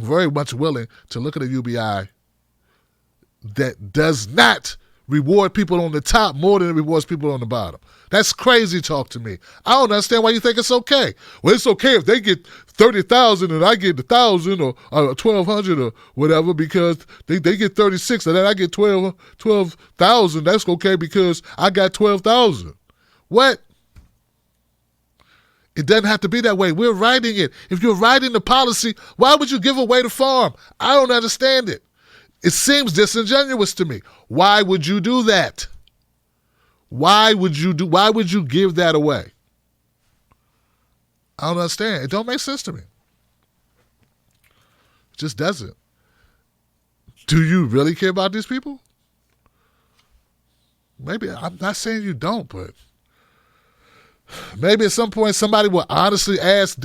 very much willing to look at a UBI that does not reward people on the top more than it rewards people on the bottom. That's crazy talk to me. I don't understand why you think it's okay. Well, it's okay if they get 30,000 and I get 1,000 or 1,200 or whatever because they get 36 and then I get 12,000. That's okay because I got 12,000. What? It doesn't have to be that way. We're writing it. If you're writing the policy, why would you give away the farm? I don't understand it. It seems disingenuous to me. Why would you do that? Why would you give that away? I don't understand. It don't make sense to me. It just doesn't. Do you really care about these people? Maybe, I'm not saying you don't, but maybe at some point somebody will honestly ask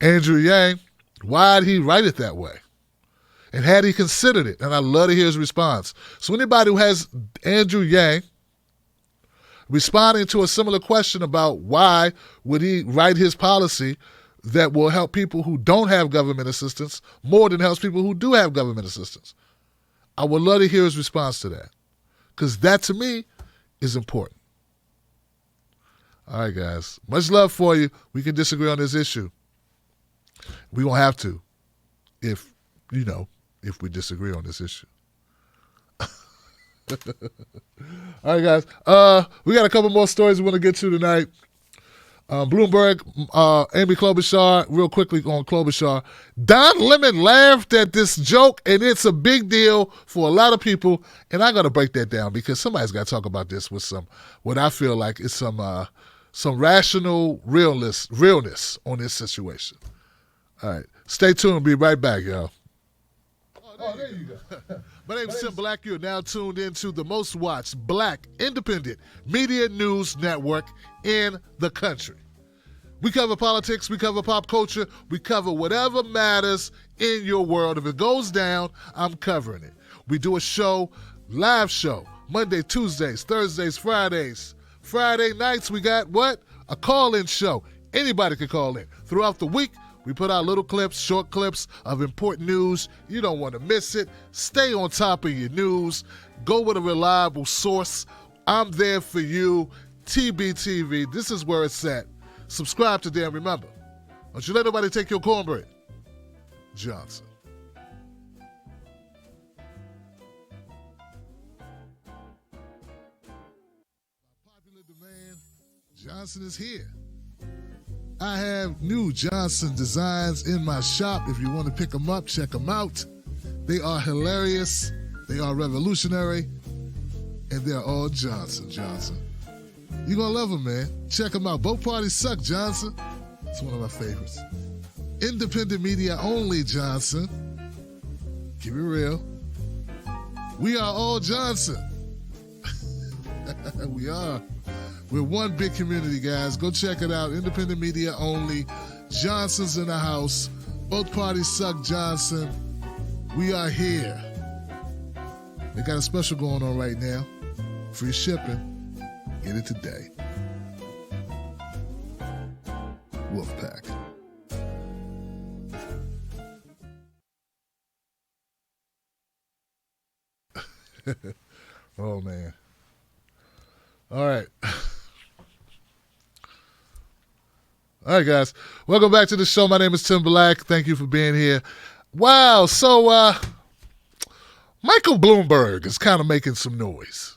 Andrew Yang, why did he write it that way? And had he considered it? And I'd love to hear his response. So anybody who has Andrew Yang responding to a similar question about why would he write his policy that will help people who don't have government assistance more than helps people who do have government assistance, I would love to hear his response to that. Because that, to me, is important. All right, guys. Much love for you. We can disagree on this issue. We won't have to if we disagree on this issue. All right, guys. We got a couple more stories we want to get to tonight. Bloomberg, Amy Klobuchar, real quickly on Klobuchar. Don Lemon laughed at this joke, and it's a big deal for a lot of people. And I got to break that down because somebody's got to talk about this with what I feel like is some rational realness on this situation. All right. Stay tuned. Be right back, y'all. Oh, there you go. My name is Tim Black. You're now tuned into the most watched Black independent media news network in the country. We cover politics, we cover pop culture, we cover whatever matters in your world. If it goes down, I'm covering it. We do a show, live show, Monday, Tuesdays, Thursdays, Fridays. Friday nights, we got what? A call-in show. Anybody can call in. Throughout the week, we put out little clips, short clips of important news. You don't want to miss it. Stay on top of your news. Go with a reliable source. I'm there for you. TBTV, this is where it's at. Subscribe today and remember, don't you let nobody take your cornbread. Johnson. Popular demand, Johnson is here. I have new Johnson designs in my shop. If you want to pick them up, check them out. They are hilarious. They are revolutionary. And they're all Johnson. You're going to love them, man. Check them out. Both parties suck, Johnson. It's one of my favorites. Independent media only, Johnson. Keep it real. We are all Johnson. We are. We're one big community, guys. Go check it out. Independent media only. Johnson's in the house. Both parties suck, Johnson. We are here. They got a special going on right now. Free shipping. Get it today. Wolfpack. Oh, man. All right. All right, guys. Welcome back to the show. My name is Tim Black. Thank you for being here. Wow. So, Michael Bloomberg is kind of making some noise.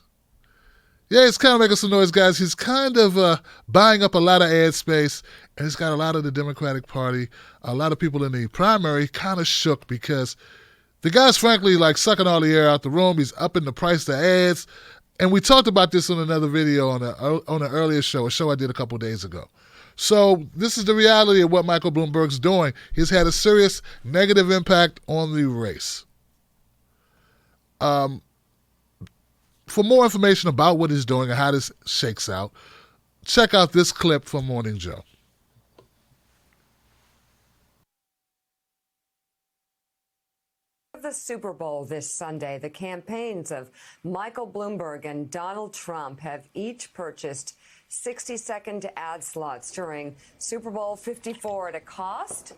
Yeah, he's kind of making some noise, guys. He's kind of buying up a lot of ad space, and he's got a lot of the Democratic Party, a lot of people in the primary kind of shook because the guy's frankly like sucking all the air out the room. He's upping the price of ads. And we talked about this on another video on an earlier show, a show I did a couple days ago. So this is the reality of what Michael Bloomberg's doing. He's had a serious negative impact on the race. For more information about what he's doing and how this shakes out, check out this clip from Morning Joe. The Super Bowl this Sunday, the campaigns of Michael Bloomberg and Donald Trump have each purchased 60-second ad slots during Super Bowl 54 at a cost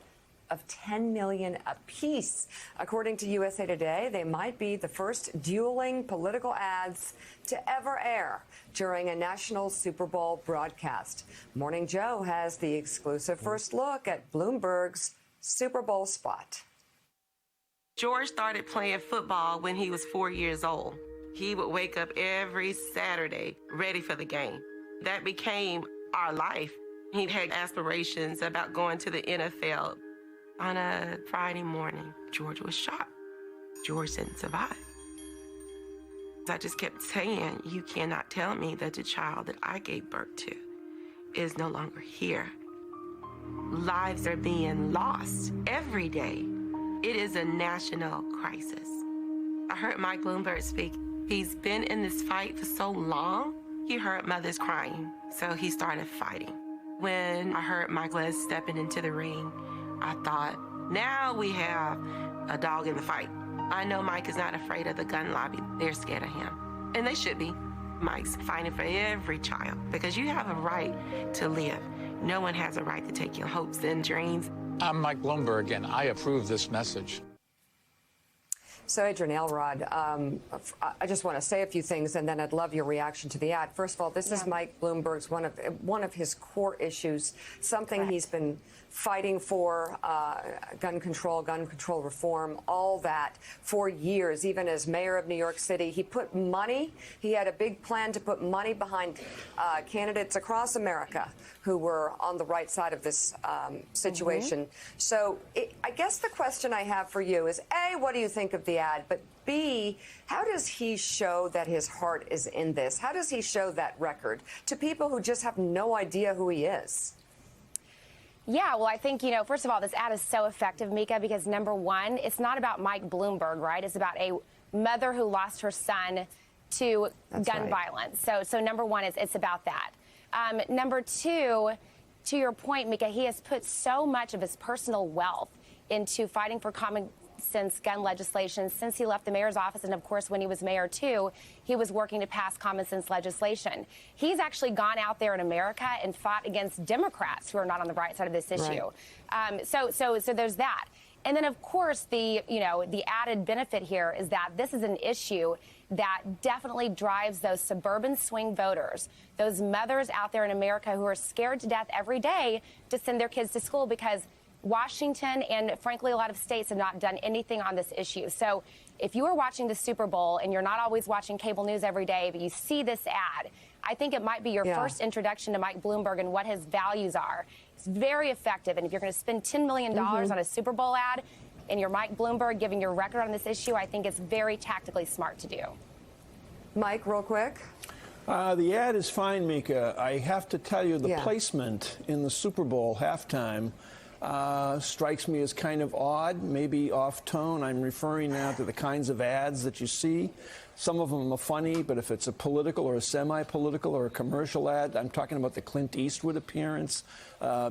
of $10 million apiece. According to USA Today, they might be the first dueling political ads to ever air during a national Super Bowl broadcast. Morning Joe has the exclusive first look at Bloomberg's Super Bowl spot. George started playing football when he was 4 years old. He would wake up every Saturday ready for the game. That became our life. He had aspirations about going to the NFL. On a Friday morning, George was shot. George didn't survive. I just kept saying, you cannot tell me that the child that I gave birth to is no longer here. Lives are being lost every day. It is a national crisis. I heard Mike Bloomberg speak. He's been in this fight for so long. He heard mothers crying, so he started fighting. When I heard Mike was stepping into the ring, I thought, now we have a dog in the fight. I know Mike is not afraid of the gun lobby. They're scared of him, and they should be. Mike's fighting for every child because you have a right to live. No one has a right to take your hopes and dreams. I'm Mike Bloomberg, and I approve this message. So, Adrian Elrod, I just want to say a few things, and then I'd love your reaction to the ad. First of all, this is Mike Bloomberg's one of his core issues, something he's been fighting for, gun control reform, all that for years. Even as mayor of New York City, he put money. He had a big plan to put money behind candidates across America who were on the right side of this situation. So, I guess the question I have for you is, A, what do you think of the ad? But B, how does he show that his heart is in this? How does he show that record to people who just have no idea who he is? Yeah, well, I think, first of all, this ad is so effective, Mika, because number one, it's not about Mike Bloomberg, right? It's about a mother who lost her son to gun violence. So number one, it's about that. Number two, to your point, Mika, he has put so much of his personal wealth into fighting for common sense gun legislation since he left the mayor's office. And of course, when he was mayor, too, he was working to pass common sense legislation. He's actually gone out there in America and fought against Democrats who are not on the right side of this issue. Right. So there's that. And then, of course, the added benefit here is that this is an issue that definitely drives those suburban swing voters, those mothers out there in America who are scared to death every day to send their kids to school because Washington and, frankly, a lot of states have not done anything on this issue. So if you are watching the Super Bowl and you're not always watching cable news every day, but you see this ad, I think it might be your first introduction to Mike Bloomberg and what his values are. It's very effective. And if you're going to spend $10 million on a Super Bowl ad and you're Mike Bloomberg giving your record on this issue, I think it's very tactically smart to do. Mike, real quick. The ad is fine, Mika. I have to tell you, the placement in the Super Bowl halftime strikes me as kind of odd, maybe off tone. I'm referring now to the kinds of ads that you see. Some of them are funny, but if it's a political or a semi-political or a commercial ad, I'm talking about the Clint Eastwood appearance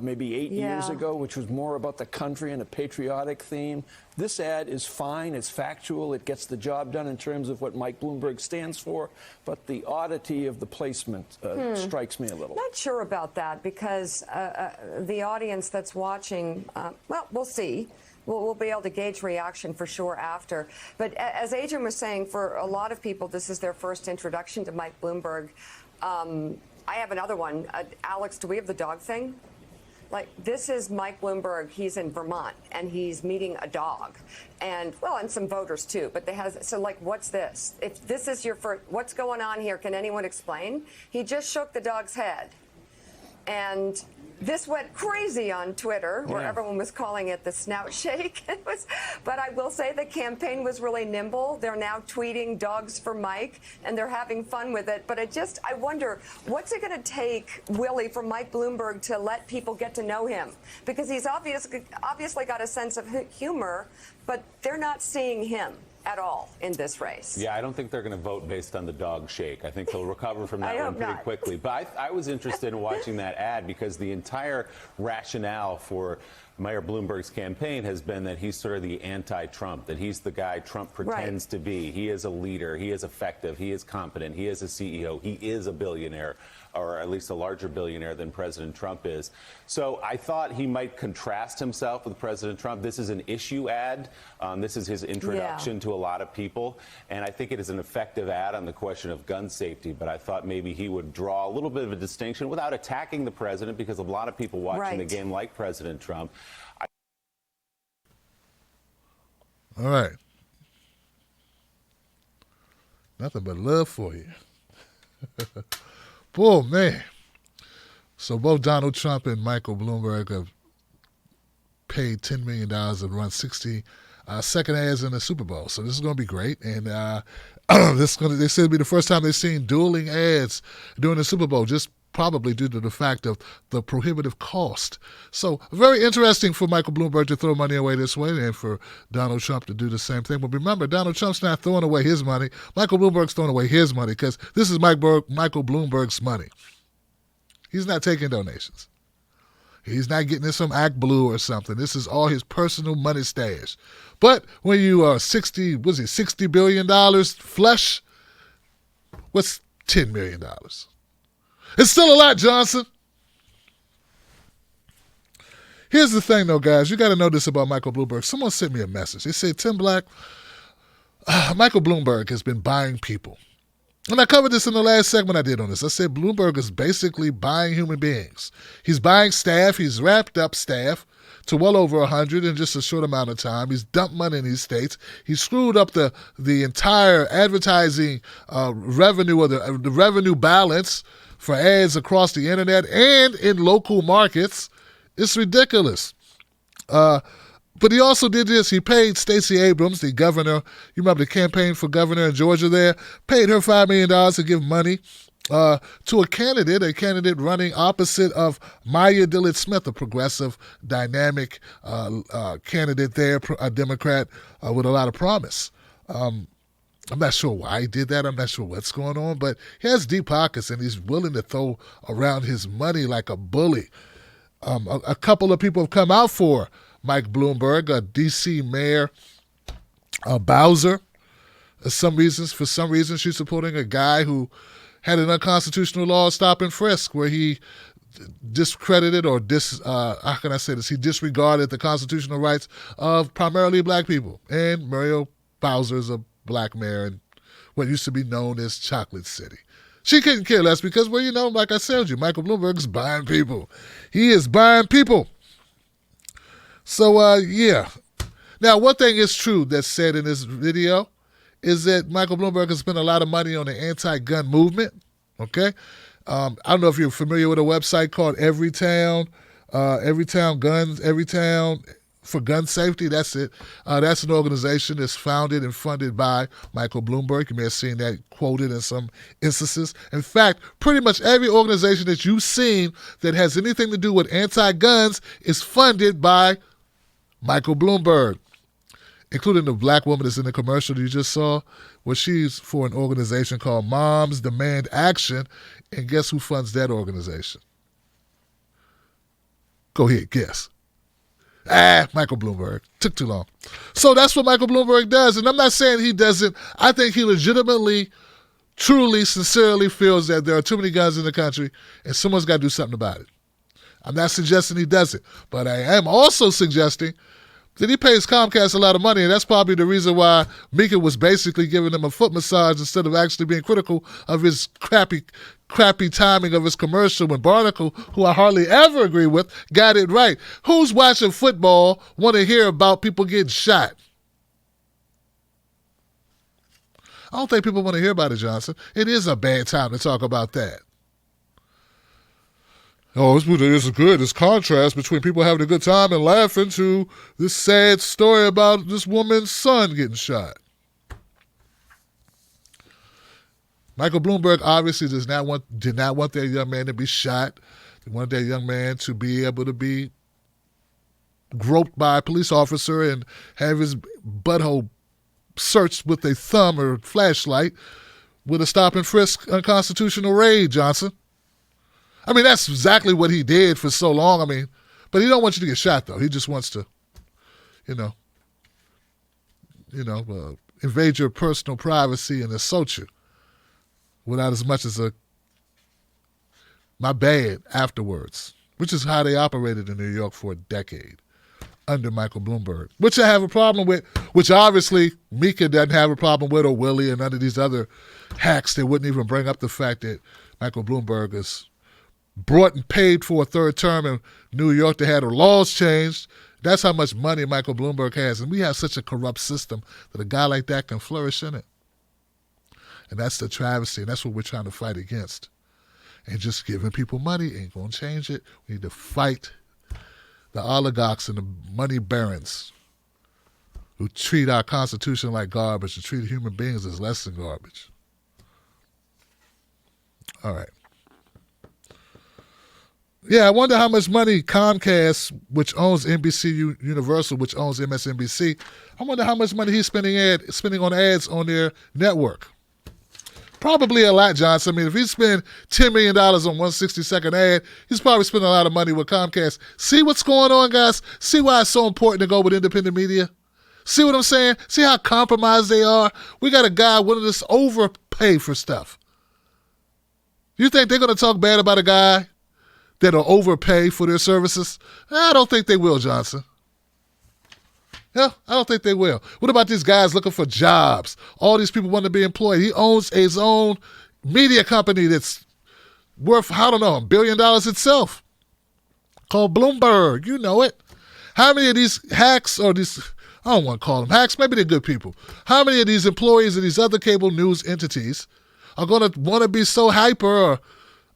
maybe 8 years ago, which was more about the country and a patriotic theme. This ad is fine. It's factual. It gets the job done in terms of what Mike Bloomberg stands for. But the oddity of the placement strikes me a little. Not sure about that because the audience that's watching, well, we'll see. We'll be able to gauge reaction for sure after. But as Adrian was saying, for a lot of people, this is their first introduction to Mike Bloomberg. I have another one. Alex, do we have the dog thing? Like, this is Mike Bloomberg. He's in Vermont, and he's meeting a dog. And, well, and some voters, too. But so, like, what's this? If this is your first, what's going on here? Can anyone explain? He just shook the dog's head. And this went crazy on Twitter, where everyone was calling it the snout shake. But I will say the campaign was really nimble. They're now tweeting dogs for Mike, and they're having fun with it. But I wonder, what's it going to take, Willie, for Mike Bloomberg to let people get to know him? Because he's obviously got a sense of humor, but they're not seeing him at all in this race. Yeah, I don't think they're going to vote based on the dog shake. I think they'll recover from that one pretty quickly. But I was interested in watching that ad because the entire rationale for Mayor Bloomberg's campaign has been that he's sort of the anti-Trump, that he's the guy Trump pretends to be. He is a leader. He is effective. He is competent. He is a CEO. He is a billionaire, or at least a larger billionaire than President Trump is. So I thought he might contrast himself with President Trump. This is an issue ad. This is his introduction to a lot of people. And I think it is an effective ad on the question of gun safety. But I thought maybe he would draw a little bit of a distinction without attacking the president, because a lot of people watching the game like President Trump. All right. Nothing but love for you. Boy, man. So both Donald Trump and Michael Bloomberg have paid $10 million and run 60 second ads in the Super Bowl. So this is going to be great. And this is going to, they said, it'll be the first time they've seen dueling ads during the Super Bowl, just probably due to the fact of the prohibitive cost. So very interesting for Michael Bloomberg to throw money away this way, and for Donald Trump to do the same thing. But remember, Donald Trump's not throwing away his money. Michael Bloomberg's throwing away his money, because this is Michael Bloomberg's money. He's not taking donations. He's not getting in some Act Blue or something. This is all his personal money stash. But when you are $60 billion flush, what's $10 million? It's still a lot, Johnson. Here's the thing, though, guys. You got to know this about Michael Bloomberg. Someone sent me a message. They said, Tim Black, Michael Bloomberg has been buying people. And I covered this in the last segment I did on this. I said Bloomberg is basically buying human beings. He's buying staff. He's wrapped up staff to well over 100 in just a short amount of time. He's dumped money in these states. He screwed up the entire advertising revenue, or the revenue balance for ads across the internet and in local markets. It's ridiculous. But he also did this. He paid Stacey Abrams, the governor, you remember the campaign for governor in Georgia there, paid her $5 million to give money to a candidate running opposite of Maya Dillard Smith, a progressive, dynamic candidate there, a Democrat with a lot of promise. I'm not sure why he did that. I'm not sure what's going on, but he has deep pockets, and he's willing to throw around his money like a bully. A couple of people have come out for Mike Bloomberg, D.C. Mayor Bowser. For some reason, she's supporting a guy who had an unconstitutional law stop and frisk, where he discredited or he disregarded the constitutional rights of primarily black people. And Muriel Bowser is a black mayor in what used to be known as Chocolate City. She couldn't care less because, well, you know, like I said, Michael Bloomberg's buying people. He is buying people. So, yeah. Now, one thing is true that's said in this video is that Michael Bloomberg has spent a lot of money on the anti-gun movement, okay? I don't know if you're familiar with a website called Everytown for Gun Safety. That's it. That's an organization that's founded and funded by Michael Bloomberg. You may have seen that quoted in some instances. In fact, pretty much every organization that you've seen that has anything to do with anti-guns is funded by Michael Bloomberg, including the black woman that's in the commercial you just saw, where she's for an organization called Moms Demand Action. And guess who funds that organization? Go ahead, guess. Michael Bloomberg. Took too long. So that's what Michael Bloomberg does. And I'm not saying he doesn't. I think he legitimately, truly, sincerely feels that there are too many guns in the country and someone's got to do something about it. I'm not suggesting he doesn't. But I am also suggesting that he pays Comcast a lot of money, and that's probably the reason why Mika was basically giving him a foot massage instead of actually being critical of his crappy timing of his commercial when Barnacle, who I hardly ever agree with, got it right. Who's watching football want to hear about people getting shot? I don't think people want to hear about it, Johnson. It is a bad time to talk about that. Oh, it's good. This contrast between people having a good time and laughing to this sad story about this woman's son getting shot. Michael Bloomberg obviously did not want their young man to be shot. They wanted their young man to be able to be groped by a police officer and have his butthole searched with a thumb or flashlight with a stop and frisk unconstitutional raid, Johnson. I mean, that's exactly what he did for so long. I mean, But he don't want you to get shot, though. He just wants to, invade your personal privacy and assault you without as much as my bad afterwards, which is how they operated in New York for a decade under Michael Bloomberg, which I have a problem with, which obviously Mika doesn't have a problem with, or Willie and none of these other hacks that wouldn't even bring up the fact that Michael Bloomberg is brought and paid for a third term in New York. They had their laws changed. That's how much money Michael Bloomberg has. And we have such a corrupt system that a guy like that can flourish in it. And that's the travesty, and that's what we're trying to fight against. And just giving people money ain't going to change it. We need to fight the oligarchs and the money barons who treat our Constitution like garbage and treat human beings as less than garbage. All right. Yeah, I wonder how much money Comcast, which owns NBC Universal, which owns MSNBC, I wonder how much money he's spending on ads on their network. Probably a lot, Johnson. I mean, if he spent $10 million on 160-second ad, he's probably spending a lot of money with Comcast. See what's going on, guys? See why it's so important to go with independent media? See what I'm saying? See how compromised they are? We got a guy willing to overpay for stuff. You think they're going to talk bad about a guy that'll overpay for their services? I don't think they will, Johnson. Yeah, I don't think they will. What about these guys looking for jobs? All these people want to be employed. He owns his own media company that's worth, I don't know, $1 billion itself, called Bloomberg. You know it. How many of these hacks, or these, I don't want to call them hacks, maybe they're good people. How many of these employees of these other cable news entities are going to want to be so hyper or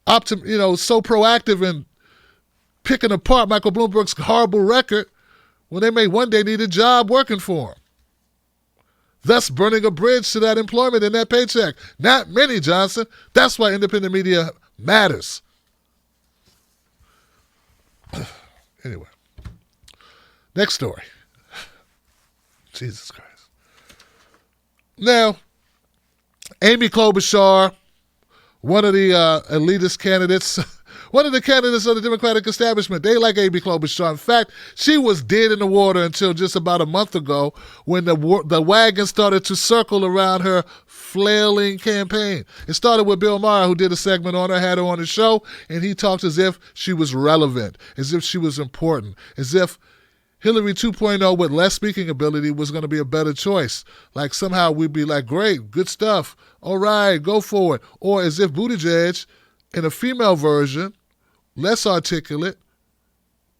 so proactive in picking apart Michael Bloomberg's horrible record when they may one day need a job working for him, thus burning a bridge to that employment and that paycheck? Not many, Johnson. That's why independent media matters. Anyway, next story. Jesus Christ. Now, Amy Klobuchar, one of the elitist candidates, one of the candidates of the Democratic establishment, they like Amy Klobuchar. In fact, she was dead in the water until just about a month ago when the wagon started to circle around her flailing campaign. It started with Bill Maher, who did a segment on her, had her on the show, and he talked as if she was relevant, as if she was important, as if Hillary 2.0 with less speaking ability was going to be a better choice. Like somehow we'd be like, great, good stuff, all right, go for it. Or as if Buttigieg, in a female version, less articulate,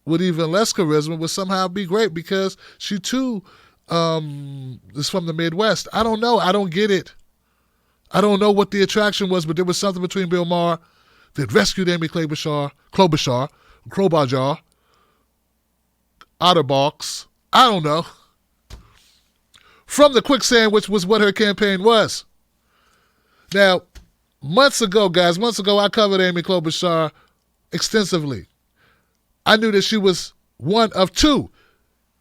with even less charisma, would somehow be great because she too is from the Midwest. I don't know. I don't get it. I don't know what the attraction was, but there was something between Bill Maher that rescued Amy Klobuchar, Otterbox, I don't know, from the quicksand, which was what her campaign was. Now, months ago, I covered Amy Klobuchar extensively. I knew that she was one of two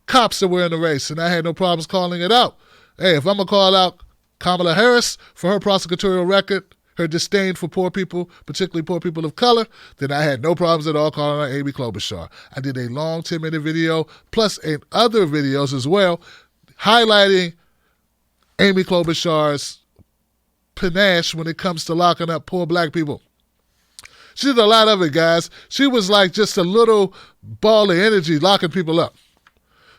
cops that were in the race, and I had no problems calling it out. Hey, if I'm going to call out Kamala Harris for her prosecutorial record, her disdain for poor people, particularly poor people of color, then I had no problems at all calling out Amy Klobuchar. I did a long 10-minute video, plus other videos as well, highlighting Amy Klobuchar's panache when it comes to locking up poor black people. She did a lot of it, guys. She was like just a little ball of energy locking people up.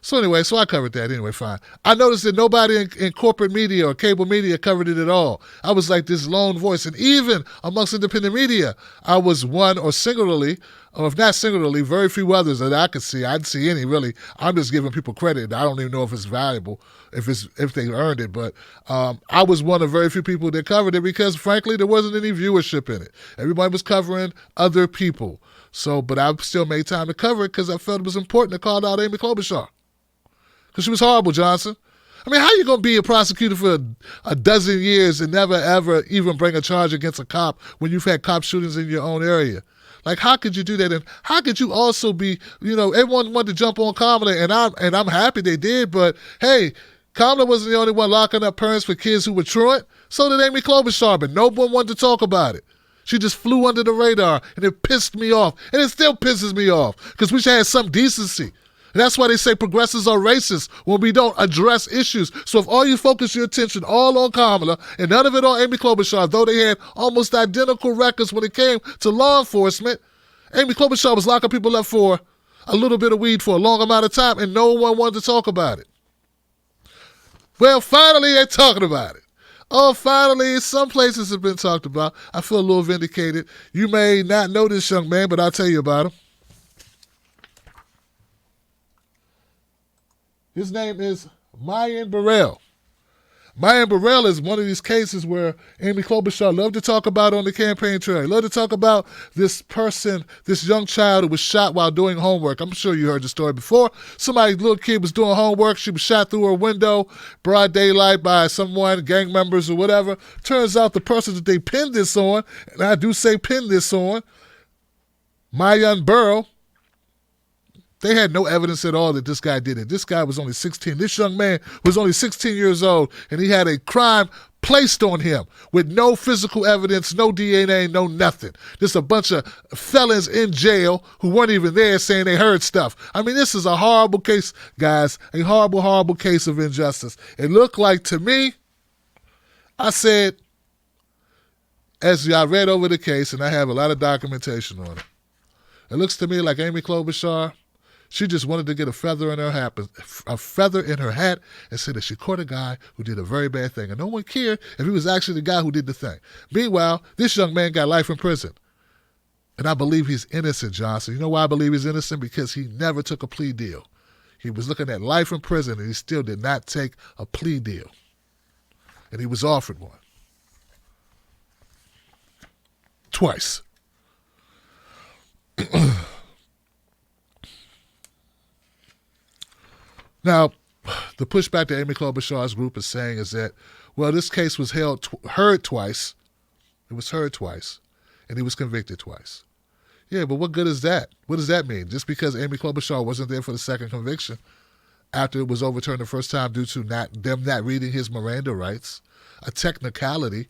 So anyway, I covered that. Anyway, fine. I noticed that nobody in corporate media or cable media covered it at all. I was like this lone voice. And even amongst independent media, I was one, or singularly, or if not singularly, very few others that I could see. I didn't see any, really. I'm just giving people credit. I don't even know if it's valuable, if they earned it. But I was one of very few people that covered it because, frankly, there wasn't any viewership in it. Everybody was covering other people. But I still made time to cover it because I felt it was important to call out Amy Klobuchar. Because she was horrible, Johnson. I mean, how you going to be a prosecutor for a dozen years and never, ever even bring a charge against a cop when you've had cop shootings in your own area? Like, how could you do that? And how could you also be, everyone wanted to jump on Kamala, and I'm happy they did, but hey, Kamala wasn't the only one locking up parents for kids who were truant. So did Amy Klobuchar, but no one wanted to talk about it. She just flew under the radar, and it pissed me off. And it still pisses me off, because we should have some decency. And that's why they say progressives are racist when we don't address issues. So if all you focus your attention all on Kamala and none of it on Amy Klobuchar, though they had almost identical records when it came to law enforcement, Amy Klobuchar was locking people up for a little bit of weed for a long amount of time, and no one wanted to talk about it. Well, finally they're talking about it. Oh, finally, some places have been talked about. I feel a little vindicated. You may not know this young man, but I'll tell you about him. His name is Mayan Burrell. Mayan Burrell is one of these cases where Amy Klobuchar loved to talk about on the campaign trail. Loved to talk about this person, this young child who was shot while doing homework. I'm sure you heard the story before. Somebody's little kid was doing homework. She was shot through her window, broad daylight, by someone, gang members or whatever. Turns out the person that they pinned this on, and I do say pinned this on, Mayan Burrell, they had no evidence at all that this guy did it. This guy was only 16. This young man was only 16 years old, and he had a crime placed on him with no physical evidence, no DNA, no nothing. Just a bunch of felons in jail who weren't even there saying they heard stuff. I mean, this is a horrible case, guys, a horrible, horrible case of injustice. It looked like, to me, I said, as I read over the case, and I have a lot of documentation on it, it looks to me like Amy Klobuchar, she just wanted to get a feather in her hat, and say that she caught a guy who did a very bad thing. And no one cared if he was actually the guy who did the thing. Meanwhile, this young man got life in prison. And I believe he's innocent, Johnson. You know why I believe he's innocent? Because he never took a plea deal. He was looking at life in prison, and he still did not take a plea deal. And he was offered one. Twice. Now, the pushback that Amy Klobuchar's group is saying is that, well, this case was heard twice. It was heard twice, and he was convicted twice. Yeah, but what good is that? What does that mean? Just because Amy Klobuchar wasn't there for the second conviction after it was overturned the first time due to them not reading his Miranda rights, a technicality,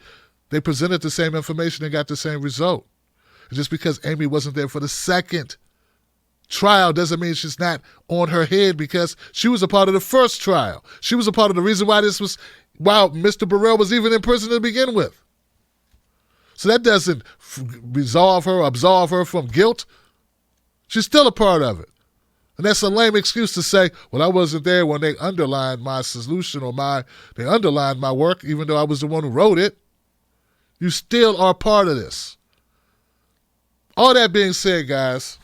they presented the same information and got the same result. And just because Amy wasn't there for the second trial doesn't mean she's not on her head, because she was a part of the first trial. She was a part of the reason why Mr. Burrell was even in prison to begin with. So that doesn't absolve her from guilt. She's still a part of it. And that's a lame excuse to say, well, I wasn't there when they underlined my solution or they underlined my work, even though I was the one who wrote it. You still are part of this. All that being said, guys,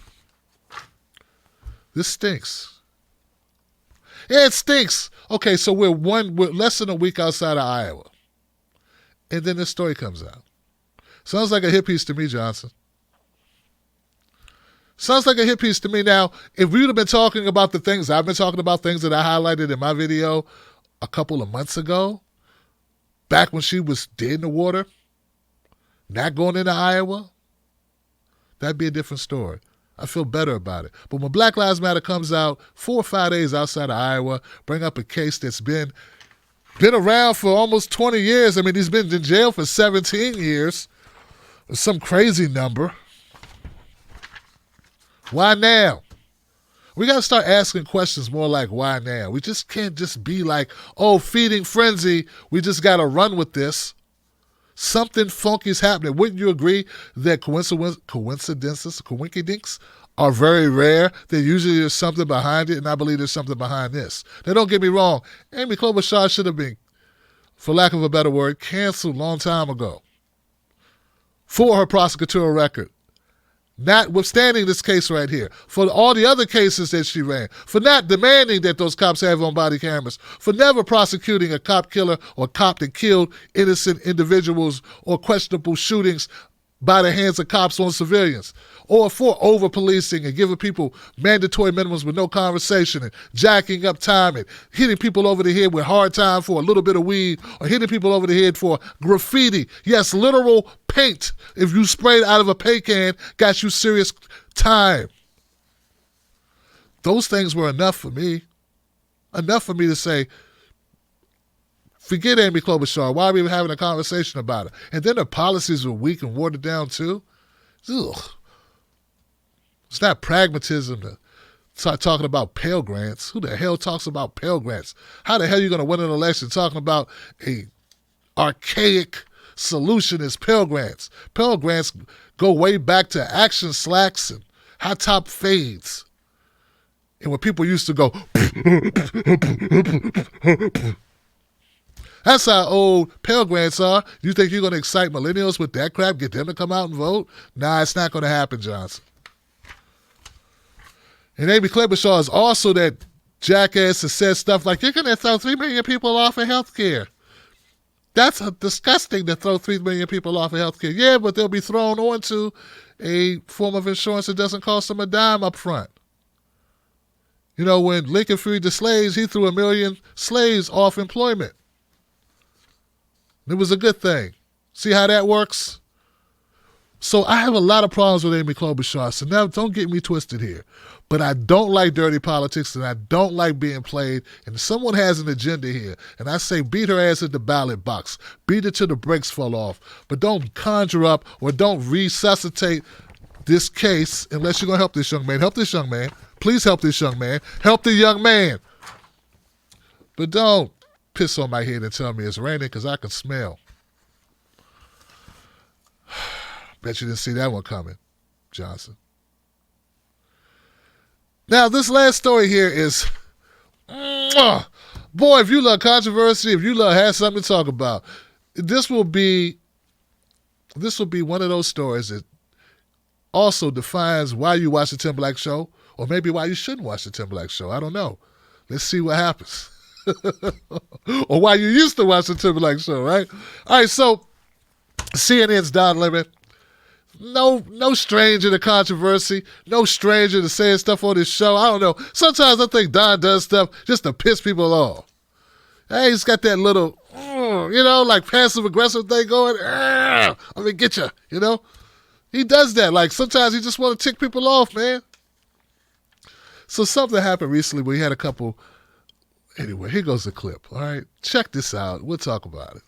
this stinks. Yeah, it stinks. Okay, so we're less than a week outside of Iowa. And then this story comes out. Sounds like a hit piece to me, Johnson. Sounds like a hit piece to me. Now, if we would have been talking about I've been talking about things that I highlighted in my video a couple of months ago, back when she was dead in the water, not going into Iowa, that'd be a different story. I feel better about it. But when Black Lives Matter comes out 4 or 5 days outside of Iowa, bring up a case that's been around for almost 20 years. I mean, he's been in jail for 17 years. Some crazy number. Why now? We got to start asking questions more like, why now? We just can't just be like, oh, feeding frenzy, we just got to run with this. Something funky is happening. Wouldn't you agree that coincidences are very rare? That usually there's something behind it, and I believe there's something behind this. Now, don't get me wrong. Amy Klobuchar should have been, for lack of a better word, canceled a long time ago for her prosecutorial record. Notwithstanding this case right here, for all the other cases that she ran, for not demanding that those cops have on body cameras, for never prosecuting a cop killer or cop that killed innocent individuals or questionable shootings by the hands of cops on civilians, or for over-policing and giving people mandatory minimums with no conversation and jacking up time and hitting people over the head with hard time for a little bit of weed, or hitting people over the head for graffiti. Yes, literal paint. If you sprayed out of a paint can, got you serious time. Those things were enough for me. Enough for me to say, Forget Amy Klobuchar. Why are we even having a conversation about it? And then the policies were weak and watered down too. Ugh. It's not pragmatism to start talking about Pell Grants. Who the hell talks about Pell Grants? How the hell are you going to win an election talking about a archaic solution as Pell Grants? Pell Grants go way back to action slacks and high top fades. And when people used to go, that's how old Pell Grants are. You think you're going to excite millennials with that crap, get them to come out and vote? Nah, it's not going to happen, Johnson. And Amy Klobuchar is also that jackass that says stuff like, you're going to throw 3 million people off of health care. That's disgusting to throw 3 million people off of health care. Yeah, but they'll be thrown onto a form of insurance that doesn't cost them a dime up front. You know, when Lincoln freed the slaves, he threw 1 million slaves off employment. It was a good thing. See how that works? So I have a lot of problems with Amy Klobuchar, so now don't get me twisted here. But I don't like dirty politics, and I don't like being played, and someone has an agenda here. And I say beat her ass at the ballot box. Beat her till the brakes fall off. But don't conjure up or don't resuscitate this case unless you're going to help this young man. Help this young man. Please help this young man. Help the young man. But don't piss on my head and tell me it's raining because I can smell. Bet you didn't see that one coming, Johnson. Now, this last story here is, boy, if you love controversy, if you love have something to talk about, this will be one of those stories that also defines why you watch the Tim Black Show, or maybe why you shouldn't watch the Tim Black Show. I don't know. Let's see what happens. Or why you used to watch the Tim Black Show, right? All right, so CNN's Don Lemon. No stranger to controversy. No stranger to saying stuff on this show. I don't know. Sometimes I think Don does stuff just to piss people off. Hey, he's got that little, like passive-aggressive thing going. I'm going to get you, He does that. Like, sometimes he just want to tick people off, man. So something happened recently where he had a couple. Anyway, here goes the clip, all right? Check this out. We'll talk about it.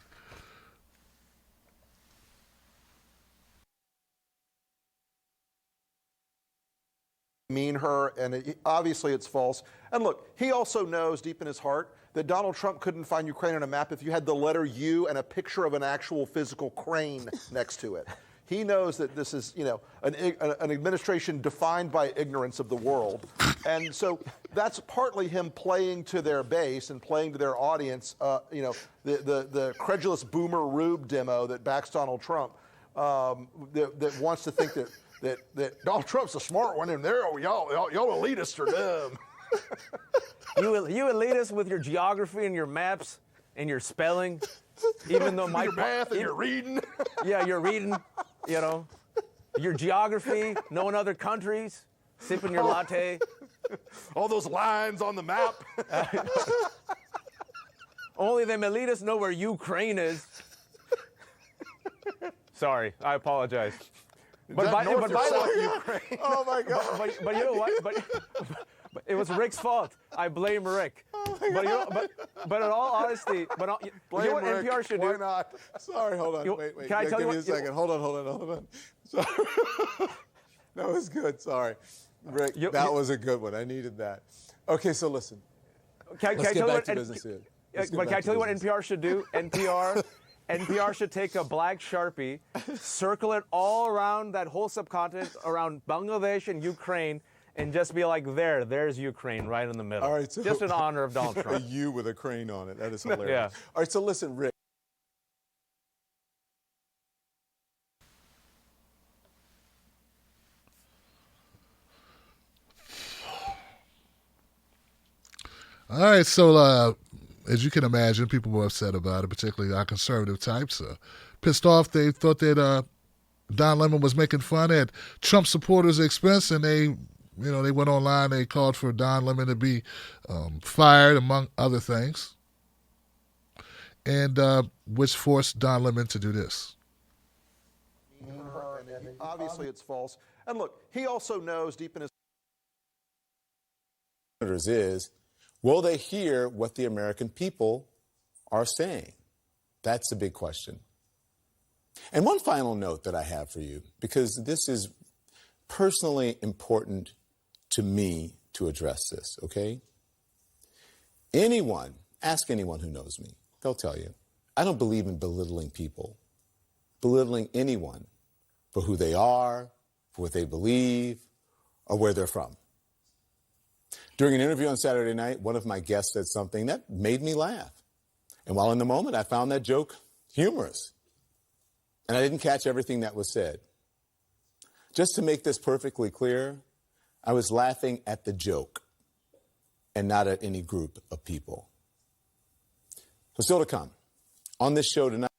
Mean her, and obviously it's false. And look, he also knows deep in his heart that Donald Trump couldn't find Ukraine on a map if you had the letter U and a picture of an actual physical crane next to it. He knows that this is, an administration defined by ignorance of the world. And so that's partly him playing to their base and playing to their audience, the credulous boomer Rube demo that backs Donald Trump, that wants to think that Donald Trump's a smart one, and y'all elitists are dumb. You elitists with your geography and your maps and your spelling, even though your math and your reading. Yeah, you're reading, your geography, knowing other countries, sipping your latte. All those lines on the map. Only them elitists know where Ukraine is. Sorry, I apologize. But by the way, oh my God! But you know what? But it was Rick's fault. I blame Rick. Oh but in all honesty, blame you know what Rick. NPR should do? Why not? Sorry, hold on. Wait. Can I tell you Give me a second. Hold on. Sorry. That was good. Sorry, Rick. That was a good one. I needed that. Okay, so listen. Can I tell you what NPR should do? NPR should take a black Sharpie, circle it all around that whole subcontinent, around Bangladesh and Ukraine, and just be like, there's Ukraine right in the middle. All right, so just in honor of Donald Trump. A U with a crane on it. That is hilarious. Yeah. All right, so listen, Rick. All right, so as you can imagine, people were upset about it, particularly our conservative types. Pissed off. They thought that Don Lemon was making fun at Trump supporters' expense, and they went online. They called for Don Lemon to be fired, among other things, and which forced Don Lemon to do this. Obviously, it's false. And look, he also knows deep in his is, will they hear what the American people are saying? That's a big question. And one final note that I have for you, because this is personally important to me to address this, okay? Ask anyone who knows me. They'll tell you. I don't believe in belittling people, belittling anyone for who they are, for what they believe, or where they're from. During an interview on Saturday night, one of my guests said something that made me laugh. And while in the moment, I found that joke humorous. And I didn't catch everything that was said. Just to make this perfectly clear, I was laughing at the joke and not at any group of people. So still to come. On this show tonight.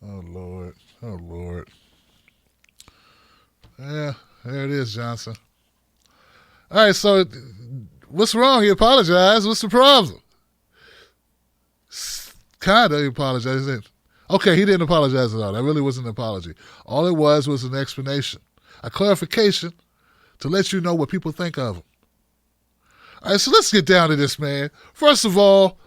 Oh, Lord. Oh, Lord. Yeah, there it is, Johnson. All right, so what's wrong? He apologized. What's the problem? Kind of, he apologized. Okay, he didn't apologize at all. That really wasn't an apology. All it was an explanation, a clarification to let you know what people think of him. All right, so let's get down to this, man. First of all,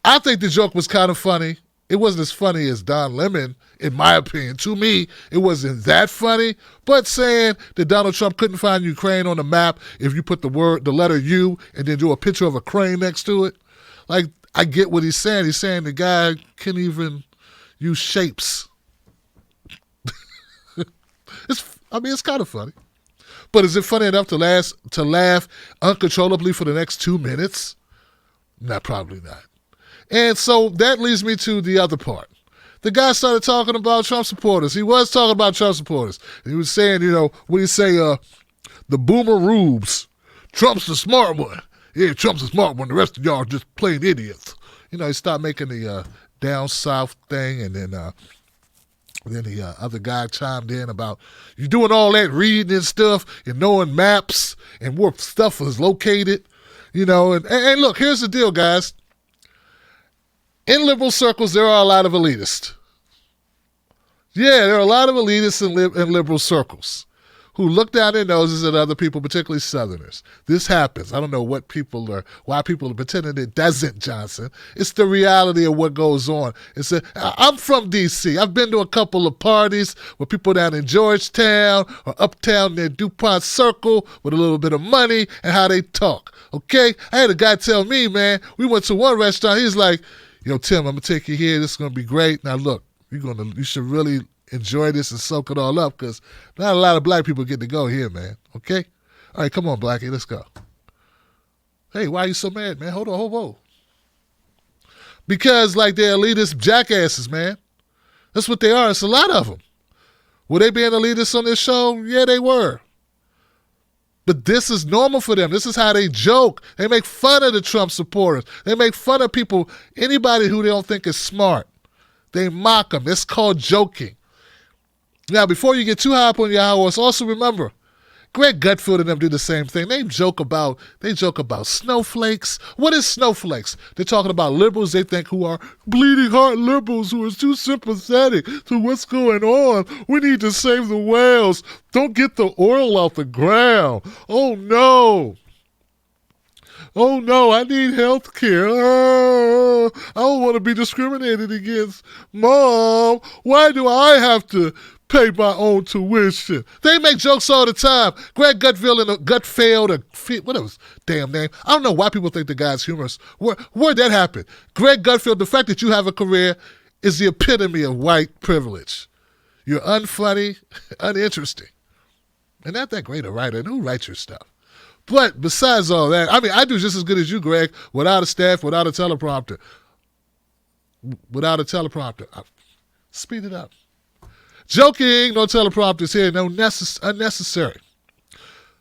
I think the joke was kind of funny. It wasn't as funny as Don Lemon, in my opinion. To me, it wasn't that funny. But saying that Donald Trump couldn't find Ukraine on the map if you put the letter U and then do a picture of a crane next to it, like, I get what he's saying. He's saying the guy can't even use shapes. It's kind of funny. But is it funny enough to laugh uncontrollably for the next 2 minutes? Nah, probably not. And so that leads me to the other part. The guy started talking about Trump supporters. He was talking about Trump supporters. He was saying, what do you say, the boomer rubes. Trump's the smart one. Yeah, Trump's the smart one. The rest of y'all are just plain idiots. He stopped making the down south thing, and then the other guy chimed in about you doing all that reading and stuff and knowing maps and where stuff is located, And look, here's the deal, guys. In liberal circles, there are a lot of elitists. Yeah, there are a lot of elitists in liberal circles who look down their noses at other people, particularly Southerners. This happens. I don't know why people are pretending it doesn't, Johnson. It's the reality of what goes on. I'm from D.C. I've been to a couple of parties with people down in Georgetown or uptown near DuPont Circle with a little bit of money and how they talk, okay? I had a guy tell me, man, we went to one restaurant. He's like, yo, Tim, I'm going to take you here. This is going to be great. Now, look, you should really enjoy this and soak it all up because not a lot of black people get to go here, man. Okay? All right, come on, Blackie, let's go. Hey, why are you so mad, man? Hold on. Because, they're elitist jackasses, man. That's what they are. It's a lot of them. Were they being elitists on this show? Yeah, they were. But this is normal for them. This is how they joke. They make fun of the Trump supporters. They make fun of people, anybody who they don't think is smart. They mock them. It's called joking. Now, before you get too high up on your high horse, also remember, Greg Gutfeld and them do the same thing. They joke about snowflakes. What is snowflakes? They're talking about liberals they think who are bleeding heart liberals who are too sympathetic to what's going on. We need to save the whales. Don't get the oil off the ground. Oh, no. Oh, no, I need health care. Oh, I don't want to be discriminated against. Mom, why do I have to pay my own tuition? They make jokes all the time. Greg Gutfeld and what was damn name? I don't know why people think the guy's humorous. Where'd that happen? Greg Gutfeld, the fact that you have a career is the epitome of white privilege. You're unfunny, uninteresting. And not that great a writer. And who writes your stuff? But besides all that, I do just as good as you, Greg, without a staff, without a teleprompter. Speed it up. Joking, no teleprompters here, no unnecessary.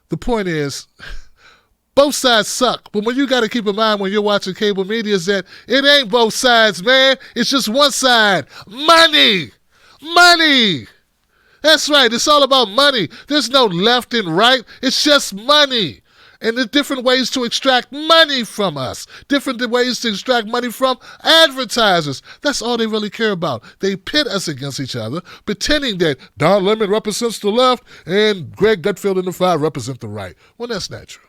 The point is, both sides suck. But when you got to keep in mind when you're watching cable media is that it ain't both sides, man. It's just one side. Money. That's right. It's all about money. There's no left and right. It's just money. And there's different ways to extract money from us. Different ways to extract money from advertisers. That's all they really care about. They pit us against each other, pretending that Don Lemon represents the left and Greg Gutfeld and the Five represent the right. Well, that's not true.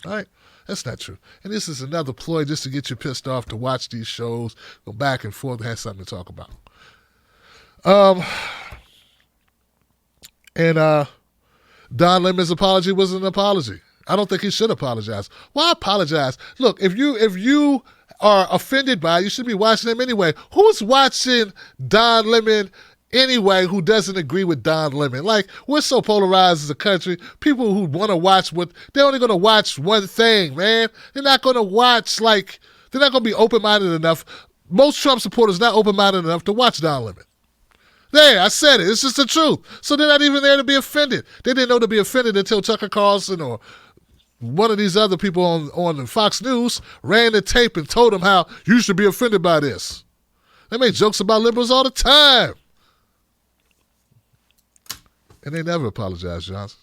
All right? That's not true. And this is another ploy just to get you pissed off to watch these shows, go back and forth, and have something to talk about. Don Lemon's apology wasn't an apology. I don't think he should apologize. Why apologize? Look, if you are offended by it, you should be watching him anyway. Who's watching Don Lemon anyway who doesn't agree with Don Lemon? Like, we're so polarized as a country. People who want to watch they're only going to watch one thing, man. They're not going to watch, they're not going to be open-minded enough. Most Trump supporters not open-minded enough to watch Don Lemon. There, I said it. It's just the truth. So they're not even there to be offended. They didn't know to be offended until Tucker Carlson or one of these other people on Fox News ran the tape and told them how you should be offended by this. They make jokes about liberals all the time. And they never apologize, Johnson.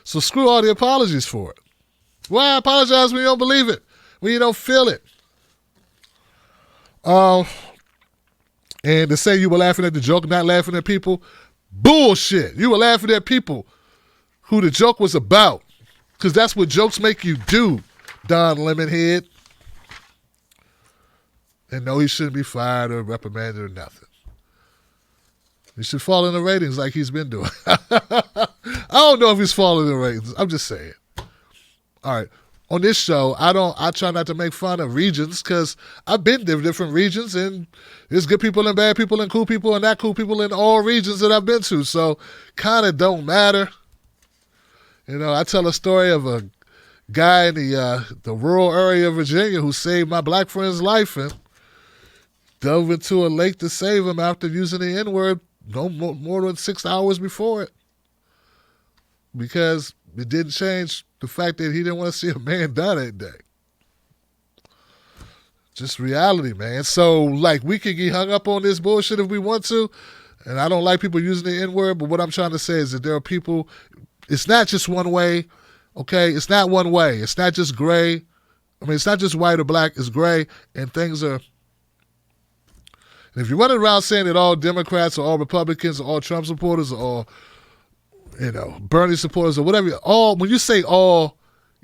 So screw all the apologies for it. Why apologize when you don't believe it, when you don't feel it? And to say you were laughing at the joke, not laughing at people, bullshit. You were laughing at people who the joke was about, because that's what jokes make you do, Don Lemonhead. And no, he shouldn't be fired or reprimanded or nothing. He should fall in the ratings like he's been doing. I don't know if he's falling in the ratings. I'm just saying. All right. On this show, I try not to make fun of regions because I've been to different regions and there's good people and bad people and cool people and not cool people in all regions that I've been to. So kind of don't matter. You know, I tell a story of a guy in the rural area of Virginia who saved my black friend's life and dove into a lake to save him after using the N-word no more than 6 hours before it. Because it didn't change the fact that he didn't want to see a man die that day. Just reality, man. So, we can get hung up on this bullshit if we want to, and I don't like people using the N-word, but what I'm trying to say is that there are people, it's not just one way, okay? It's not one way. It's not just gray. I mean, it's not just white or black. It's gray, and things are... And if you're running around saying that all Democrats or all Republicans or all Trump supporters or Bernie supporters or whatever, when you say all,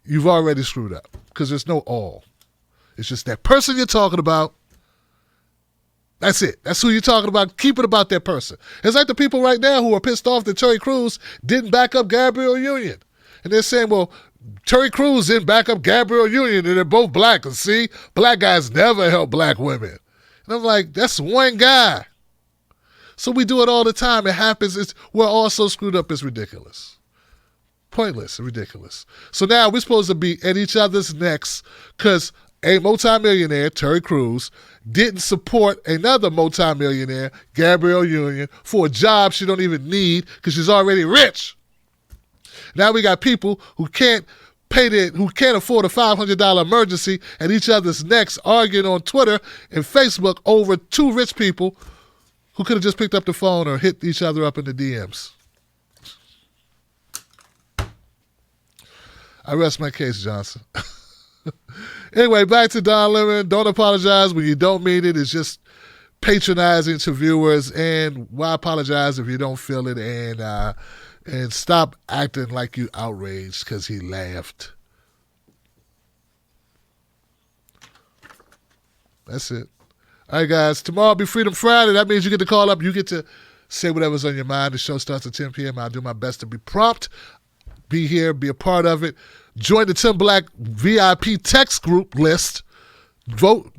you've already screwed up because there's no all. It's just that person you're talking about. That's it. That's who you're talking about. Keep it about that person. It's like the people right now who are pissed off that Terry Crews didn't back up Gabrielle Union. And they're saying, well, Terry Crews didn't back up Gabrielle Union and they're both black. And see, black guys never help black women. And I'm like, that's one guy. So we do it all the time. It happens. We're all so screwed up. It's ridiculous. Pointless and ridiculous. So now we're supposed to be at each other's necks because a multimillionaire, Terry Crews, didn't support another multimillionaire, Gabrielle Union, for a job she don't even need because she's already rich. Now we got people who can't afford a $500 emergency at each other's necks arguing on Twitter and Facebook over two rich people who could have just picked up the phone or hit each other up in the DMs. I rest my case, Johnson. Anyway, back to Don Lemon. Don't apologize when you don't mean it. It's just patronizing to viewers. And why apologize if you don't feel it? And stop acting like you outraged because he laughed. That's it. All right, guys. Tomorrow will be Freedom Friday. That means you get to call up. You get to say whatever's on your mind. The show starts at 10 p.m. I'll do my best to be prompt. Be here. Be a part of it. Join the Tim Black VIP text group list. Join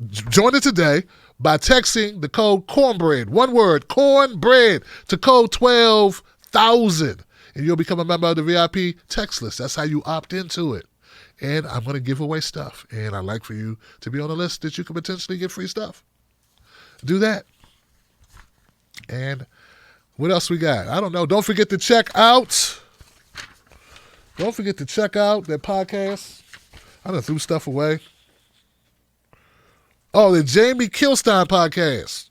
it today by texting the code cornbread. One word, cornbread, to code 12,000. And you'll become a member of the VIP text list. That's how you opt into it. And I'm going to give away stuff. And I'd like for you to be on the list that you can potentially get free stuff. Do that. And what else we got? I don't know. Don't forget to check out that podcast. I done threw stuff away. Oh, the Jamie Kilstein podcast.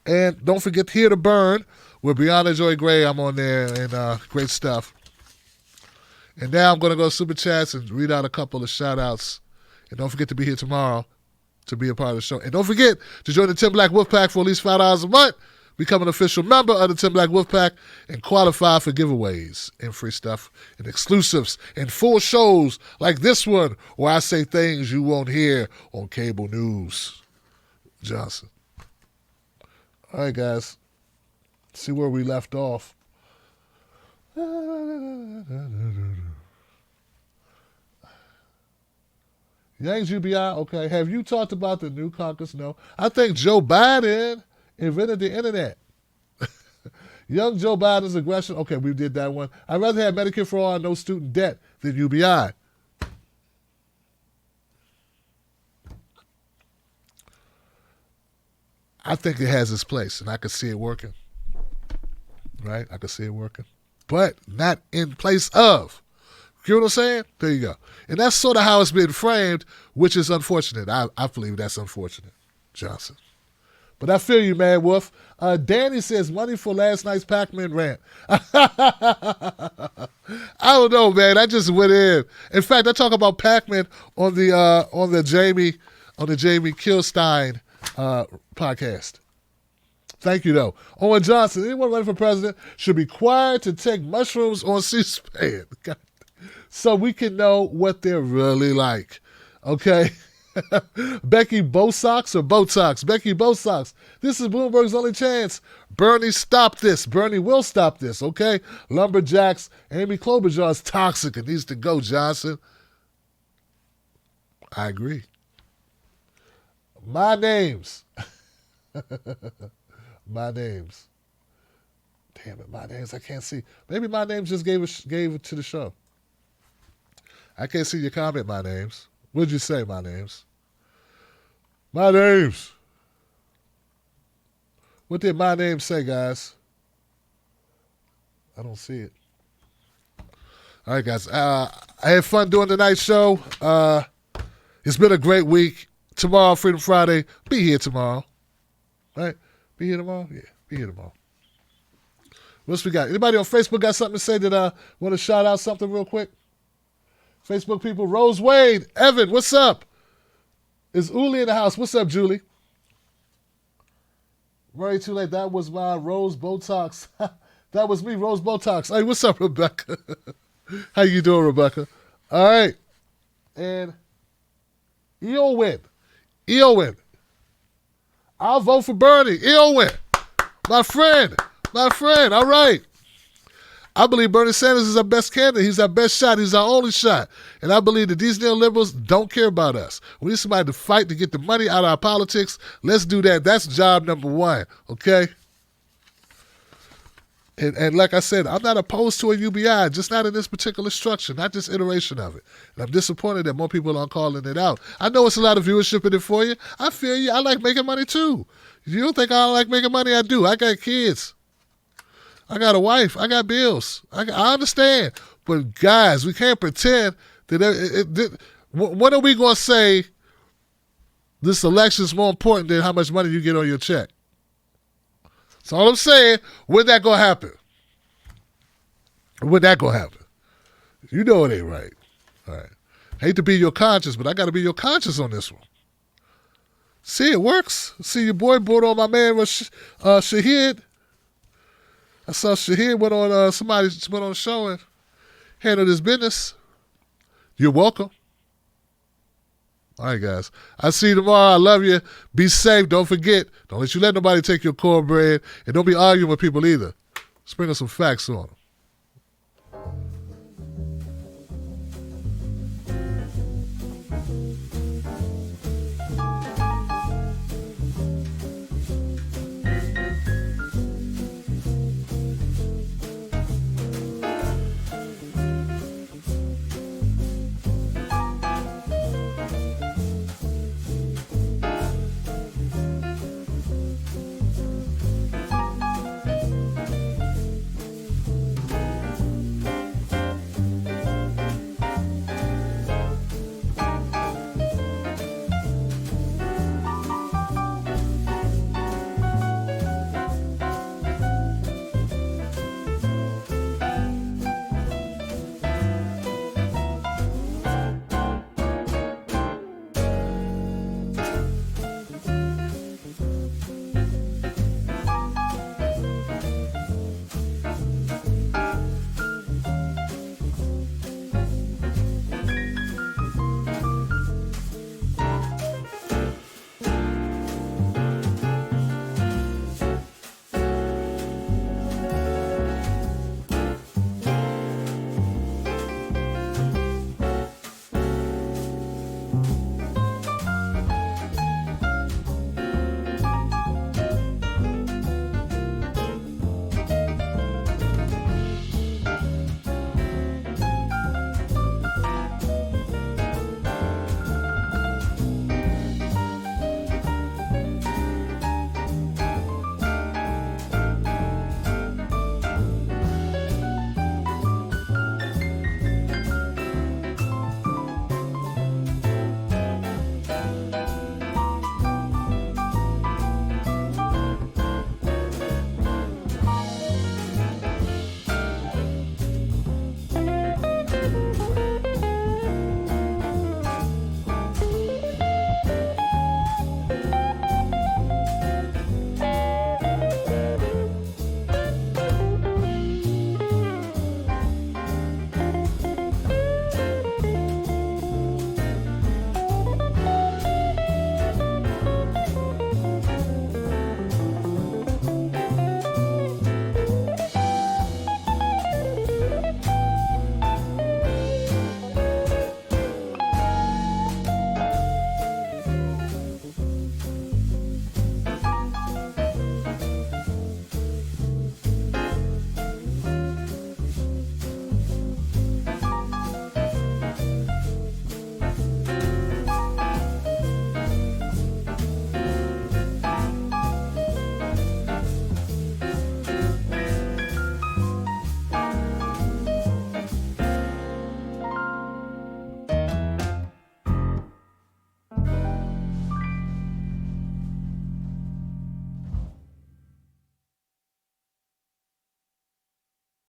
And don't forget Here to Burn with Brianna Joy Gray. I'm on there and great stuff. And now I'm going to go to Super Chats and read out a couple of shout-outs. And don't forget to be here tomorrow to be a part of the show. And don't forget to join the Tim Black Wolf Pack for at least $5 a month. become an official member of the 10 Black Wolf Pack, and qualify for giveaways and free stuff and exclusives and full shows like this one where I say things you won't hear on cable news. Johnson. All right, guys. See where we left off. Yangs UBI, okay. Have you talked about the new caucus? No. I think Joe Biden invented the internet. Young Joe Biden's aggression. Okay, we did that one. I'd rather have Medicare for all and no student debt than UBI. I think it has its place, and I can see it working. Right? I can see it working. But not in place of. You know what I'm saying? There you go. And that's sort of how it's been framed, which is unfortunate. I believe that's unfortunate, Johnson. But I feel you, man, Wolf. Danny says money for last night's Pac-Man rant. I don't know, man. I just went in. In fact, I talk about Pac-Man on the Jamie Kilstein podcast. Thank you, though. Owen Johnson, anyone running for president should be required to take mushrooms on C-SPAN so we can know what they're really like. Okay? Becky Bosox or Botox? Becky Bosox. This is Bloomberg's only chance. Bernie, stop this. Bernie will stop this, okay? Lumberjacks. Amy Klobuchar is toxic. It needs to go, Johnson. I agree. My names. My names. Damn it, my names. I can't see. Maybe my names just gave it to the show. I can't see your comment, my names. What'd you say, my names? My names. What did my name say, guys? I don't see it. All right, guys. I had fun doing tonight's show. It's been a great week. Tomorrow, Freedom Friday. Be here tomorrow. All right? Be here tomorrow? Yeah, be here tomorrow. What else we got? Anybody on Facebook got something to say that want to shout out something real quick? Facebook people, Rose Wade, Evan, what's up? Is Uli in the house? What's up, Julie? Very too late. That was my Rose Botox. That was me, Rose Botox. Hey, what's up, Rebecca? How you doing, Rebecca? All right. And Eowyn. I'll vote for Bernie. Eowyn. My friend. All right. I believe Bernie Sanders is our best candidate. He's our best shot. He's our only shot. And I believe that these neoliberals don't care about us. We need somebody to fight to get the money out of our politics. Let's do that. That's job number one, okay? And like I said, I'm not opposed to a UBI, just not in this particular structure, not this iteration of it. And I'm disappointed that more people aren't calling it out. I know it's a lot of viewership in it for you. I feel you. I like making money too. If you don't think I don't like making money, I do. I got kids. I got a wife. I got bills. I understand. But guys, we can't pretend that when are we going to say this election is more important than how much money you get on your check? That's all I'm saying. When that going to happen? When that going to happen? You know it ain't right. All right. Hate to be your conscience, but I got to be your conscience on this one. See, it works. See, your boy brought on my man Shahid. I saw Shahid went on, somebody went on a show and handled his business. You're welcome. All right, guys. I'll see you tomorrow. I love you. Be safe. Don't forget. Don't let you let nobody take your cornbread. And don't be arguing with people either. Sprinkle some facts on them.